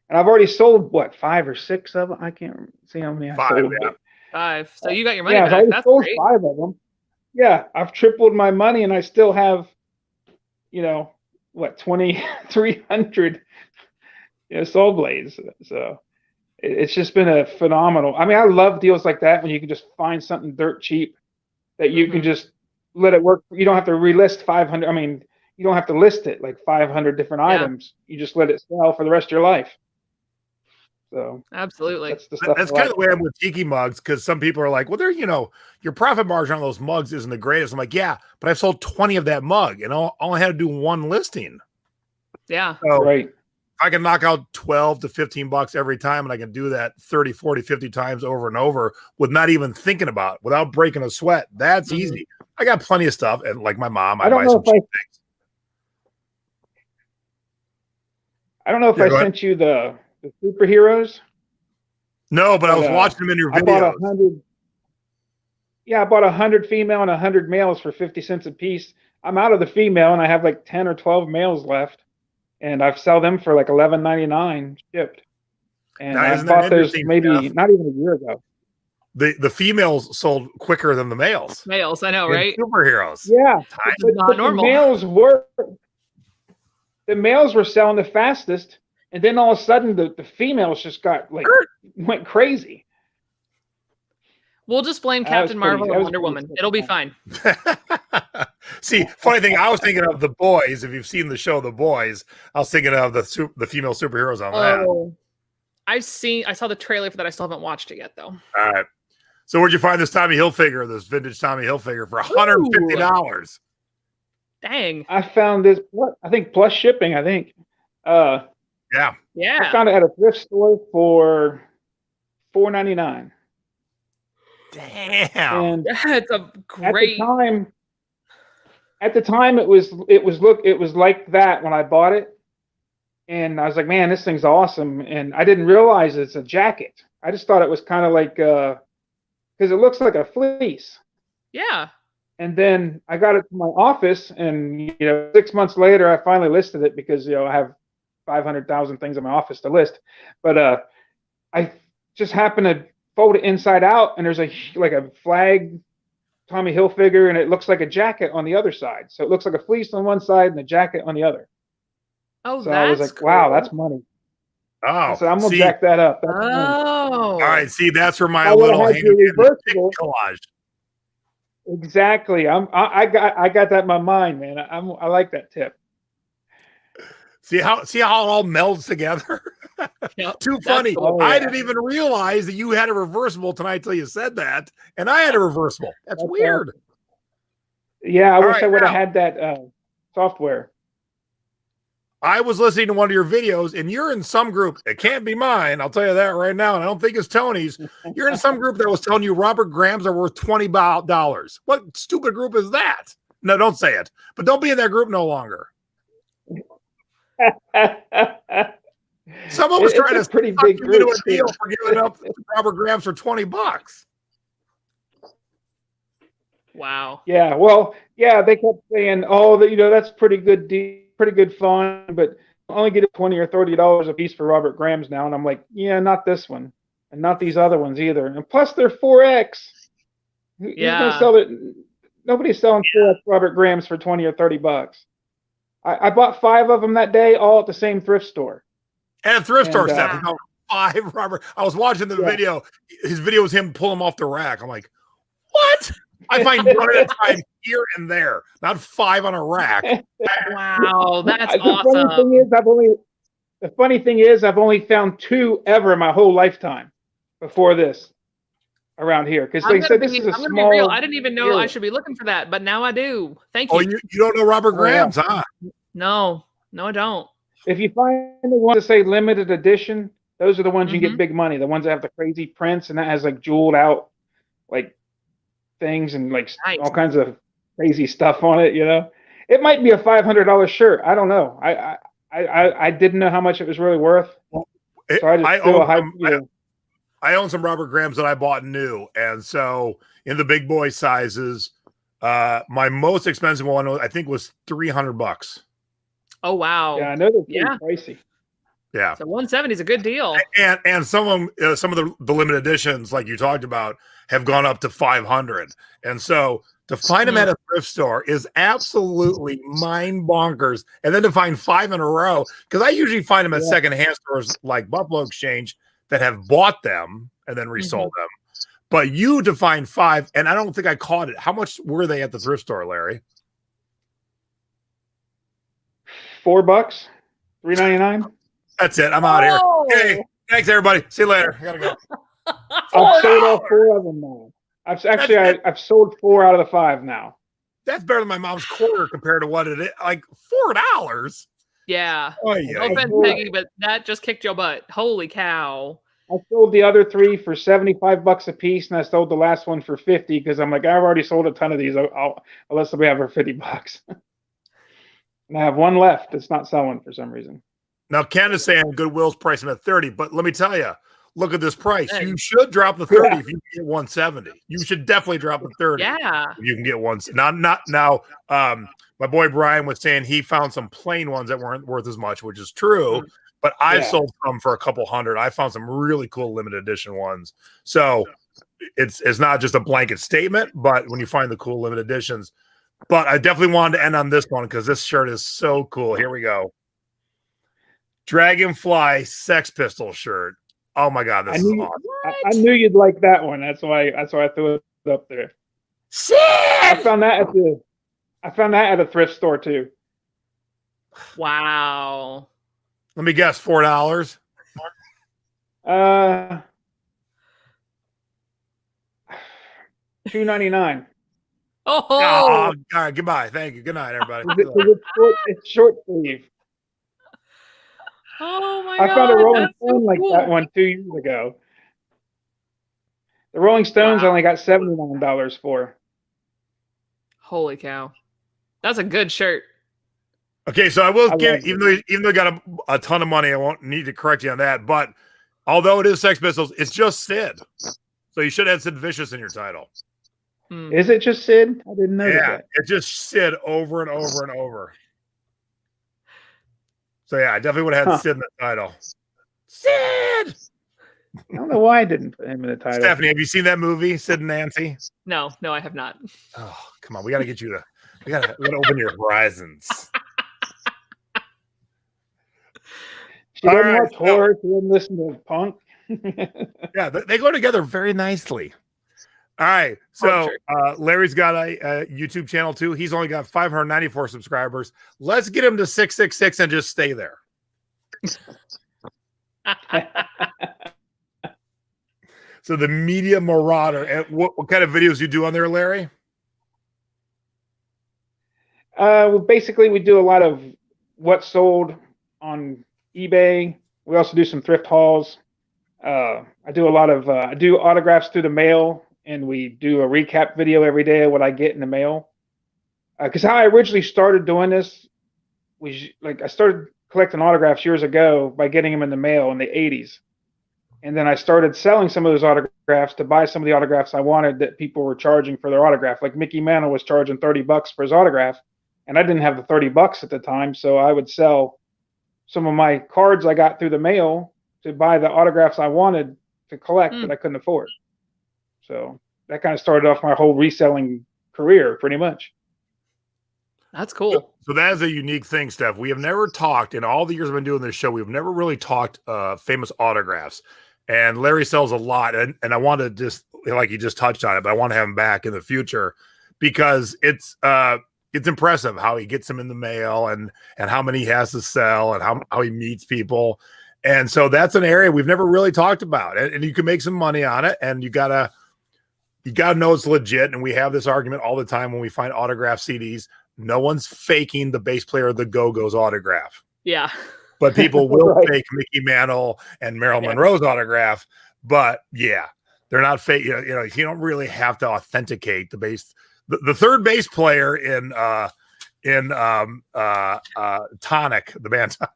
And I've already sold 5 or 6 of them. I can't see how many I sold. 5. So you got your money back. I That's sold great. 5 of them. Yeah, I've tripled my money, and I still have, 2,300 soul blades. So it's just been a phenomenal. I mean, I love deals like that when you can just find something dirt cheap that you can just let it work. You don't have to relist 500. I mean, you don't have to list it like 500 different items. You just let it sell for the rest of your life. So absolutely, that's kind of the way I'm with Tiki mugs, because some people are like, well, they're your profit margin on those mugs isn't the greatest. I'm like, yeah, but I've sold 20 of that mug, and all I had to do 1 listing. Yeah, so if I can knock out $12 to $15 every time, and I can do that 30, 40, 50 times over and over with not even thinking about it, without breaking a sweat. That's easy. I got plenty of stuff, and like my mom, I buy some cheap things. I don't know if I sent you the superheroes. No, but I was watching them in your videos. I bought 100 female and 100 males for 50 cents a piece. I'm out of the female, and I have like 10 or 12 males left, and I've sell them for like $11.99 shipped. And I bought those maybe not even a year ago. The females sold quicker than the males. Males, I know, right? Superheroes. Yeah, but not normal. The males were selling the fastest, and then all of a sudden the females just went crazy. We'll just blame Captain Marvel and Wonder Woman. It'll be fine. See, funny thing, I was thinking of The Boys. If you've seen the show The Boys, I was thinking of the female superheroes on that. I saw the trailer for that. I still haven't watched it yet, though. All right. So where'd you find this Tommy Hilfiger, this vintage Tommy Hilfiger for $150? Dang. I found this, I think plus shipping, I think. Yeah. I found it at a thrift store for $4.99. Damn. And That's a great. At the time, it was like that when I bought it, and I was like, man, this thing's awesome. And I didn't realize it's a jacket. I just thought it was kind of like because it looks like a fleece. Yeah. And then I got it to my office, and 6 months later, I finally listed it because I have 500,000 things in my office to list. But I just happened to fold it inside out, and there's a flag Tommy Hilfiger, and it looks like a jacket on the other side. So it looks like a fleece on one side and a jacket on the other. Oh, so I was like, wow, that's money. Oh, so I'm gonna jack that up. That's money. All right, see, that's where my I little reversible collage. Exactly. I got that in my mind, man. I like that tip. See how it all melds together? Yep, Too funny. Cool. I didn't even realize that you had a reversible tonight till you said that, and I had a reversible. That's weird. Yeah, I wish I would have had that software. I was listening to one of your videos, and you're in some group. It can't be mine. I'll tell you that right now. And I don't think it's Tony's. You're in some group that was telling you Robert Grahams are worth $20. What stupid group is that? No, don't say it. But don't be in that group no longer. Someone was trying to pretty big group into a deal for giving up Robert Grahams for $20. Wow. Yeah. Well, yeah, they kept saying, "Oh, that's pretty good fun, but only get it $20 or $30 a piece for Robert Grahams now." And I'm like, yeah, not this one, and not these other ones either. And plus, they're 4X. Who's gonna sell it? Nobody's selling 4X Robert Grahams for $20 or $30. I bought 5 of them that day, all at the same thrift store. And thrift store stuff. 5 Robert. I was watching the video. His video was him pulling them off the rack. I'm like, what? I find one at a time here and there, not 5 on a rack. Wow, that's the awesome. The funny thing is, I've only found 2 ever in my whole lifetime before this around here. Because they said this is a small. Be real. I didn't even know I should be looking for that, but now I do. Thank you. Oh, you don't know Robert Grahams, huh? No, I don't. If you find the ones that say limited edition, those are the ones you get big money. The ones that have the crazy prints and that has like jeweled out like things and like all kinds of crazy stuff on it. It might be a $500 shirt. I don't know. I didn't know how much it was really worth. So I own some Robert Grahams that I bought new, and so in the big boy sizes, my most expensive one I think was $300. Oh wow! Yeah, I know they're pretty pricey. Yeah, so 170 is a good deal. And some of the limited editions, like you talked about, have gone up to 500. And so to find them at a thrift store is absolutely mind bonkers. And then to find 5 in a row, because I usually find them at secondhand stores like Buffalo Exchange that have bought them and then resold them. But you to find 5, and I don't think I caught it. How much were they at the thrift store, Larry? $4, $3.99. That's it. I'm out here. Hey, thanks everybody. See you later. I gotta go. I've sold all 4 of them now. I've sold 4 out of the 5 now. That's better than my mom's quarter compared to what it is. Like $4. Yeah. Oh yeah. No offense, Peggy, but that just kicked your butt. Holy cow. I sold the other 3 for $75 a piece, and I sold the last one for $50 because I'm like, I've already sold a ton of these. I'll let somebody have for $50. And I have 1 left that's not selling for some reason. Now, Ken is saying Goodwill's pricing at 30, but let me tell you, look at this price. You should drop the 30 if you can get 170. You should definitely drop the 30. Yeah. If you can get one. Not now. My boy Brian was saying he found some plain ones that weren't worth as much, which is true. But I've sold some for a couple hundred. I found some really cool limited edition ones. So it's not just a blanket statement, but when you find the cool limited editions. But I definitely wanted to end on this one because this shirt is so cool. Here we go. Dragonfly Sex Pistol shirt. Oh my God, this is awesome. I knew you'd like that one. That's why I threw it up there. Shit! I found that at a thrift store too. Wow. Let me guess, $4. $2.99. Oh, all right, goodbye. Thank you. Good night, everybody. It's short sleeve. Oh my God. I found a Rolling Stone like that one 2 years ago. The Rolling Stones only got $79 for. Holy cow. That's a good shirt. Okay, so I will give, even though I got a ton of money, I won't need to correct you on that. But although it is Sex Pistols, it's just Sid. So you should have Sid Vicious in your title. Is it just Sid? I didn't know that. Yeah, it's just Sid over and over and over. So yeah, I definitely would have had Sid in the title. Sid! I don't know why I didn't put him in the title. Stephanie, have you seen that movie, Sid and Nancy? No, I have not. Oh, come on. We got to get you to, we got to open your horizons. She doesn't watch horror. She doesn't listen to punk. Yeah, they go together very nicely. All right. So Larry's got a YouTube channel too. He's only got 594 subscribers. Let's get him to 666 and just stay there. So the Media Marauder. And what kind of videos you do on there, Larry? Basically, we do a lot of what sold on eBay. We also do some thrift hauls. I do a lot of I do autographs through the mail, and we do a recap video every day of what I get in the mail. Because how I originally started doing this was I started collecting autographs years ago by getting them in the mail in the 80s. And then I started selling some of those autographs to buy some of the autographs I wanted that people were charging for their autograph. Like Mickey Mantle was charging $30 for his autograph, and I didn't have the $30 at the time, so I would sell some of my cards I got through the mail to buy the autographs I wanted to collect that I couldn't afford. So that kind of started off my whole reselling career, pretty much. That's cool. So that is a unique thing, Steph. We have never talked in all the years I've been doing this show. We've never really talked famous autographs. And Larry sells a lot. And I want to just, like you just touched on it, but I want to have him back in the future because it's impressive how he gets them in the mail and how many he has to sell and how he meets people. And so that's an area we've never really talked about. And you can make some money on it. And you gotta know it's legit. And we have this argument all the time when we find autograph CDs. No one's faking the bass player of the Go-Go's autograph. Yeah. But people will fake Mickey Mantle and Marilyn Monroe's autograph. But yeah, they're not fake. You know, you don't really have to authenticate the bass. The third bass player in Tonic, the band Tonic.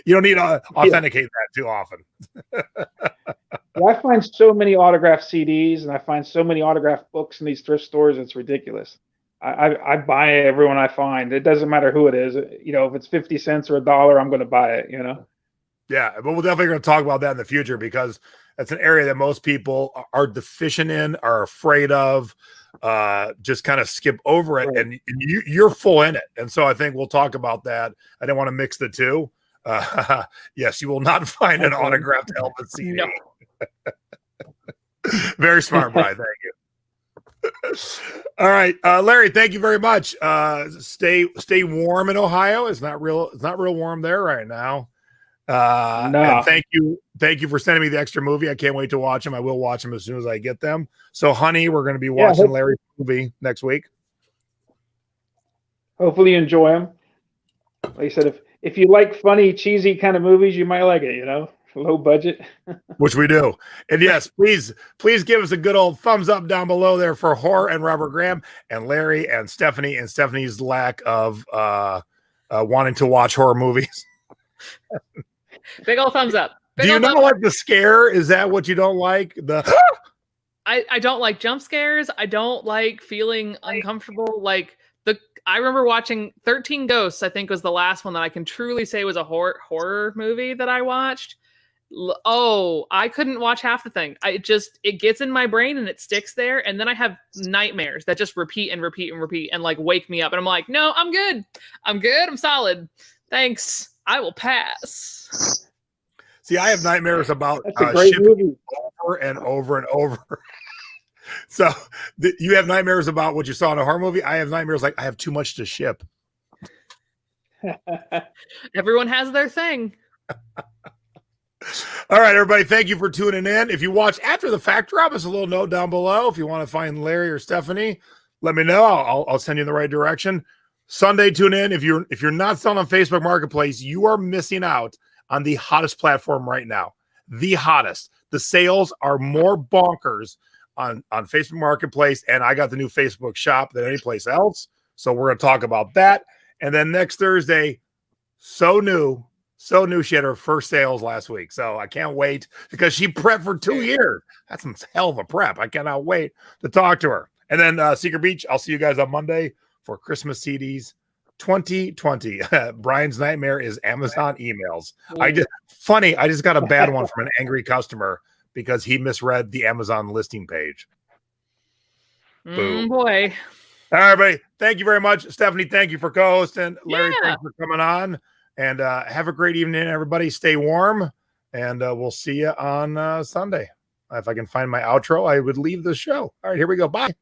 You don't need to authenticate that too often. I find so many autograph CDs and I find so many autograph books in these thrift stores. It's ridiculous. I buy everyone I find. It doesn't matter who it is. You know, if it's 50 cents or $1, I'm going to buy it, you know? Yeah, but we're definitely going to talk about that in the future because that's an area that most people are deficient in, are afraid of, just kind of skip over it. Right. And you're full in it. And so I think we'll talk about that. I didn't want to mix the two. Yes, you will not find an autographed helmet CD. No. Very smart, Brian. Thank you. All right, Larry, thank you very much. Stay warm in Ohio. It's not real warm there right now. No. And thank you for sending me the extra movie. I can't wait to watch them. I will watch them as soon as I get them. So, honey, we're going to be watching Larry's movie next week. Hopefully, you enjoy them. Like I said, if you like funny, cheesy kind of movies, you might like it. You know. Low budget, which we do. And yes, please give us a good old thumbs up down below there for Horror and Robert Graham and Larry and Stephanie and Stephanie's lack of wanting to watch horror movies. Big old thumbs up. Do you not like the scare? Is that what you don't like? I don't like jump scares. I don't like feeling uncomfortable. I remember watching 13 Ghosts, I think was the last one that I can truly say was a horror movie that I watched. Oh, I couldn't watch half the thing. It gets in my brain and it sticks there. And then I have nightmares that just repeat and repeat and repeat and wake me up. And I'm like, no, I'm good. I'm solid. Thanks. I will pass. See, I have nightmares about shipping over and over and over. So you have nightmares about what you saw in a horror movie. I have nightmares I have too much to ship. Everyone has their thing. All right, everybody. Thank you for tuning in. If you watch after the fact, drop us a little note down below. If you want to find Larry or Stephanie, let me know. I'll send you in the right direction. Sunday, tune in. If you're not selling on Facebook Marketplace, you are missing out on the hottest platform right now. The hottest. The sales are more bonkers on Facebook Marketplace, and I got the new Facebook shop than any place else. So we're going to talk about that. And then next Thursday, so new. She had her first sales last week. So I can't wait because she prepped for 2 years. That's some hell of a prep. I cannot wait to talk to her. And then Secret Beach, I'll see you guys on Monday for Christmas CDs 2020. Brian's nightmare is Amazon emails. I just got a bad one from an angry customer because he misread the Amazon listing page. Boom. Boy. All right, everybody. Thank you very much. Stephanie, thank you for co-hosting. Larry, Yeah. thanks for coming on. And have a great evening, everybody. Stay warm. And we'll see you on Sunday. If I can find my outro, I would leave the show. All right, here we go. Bye.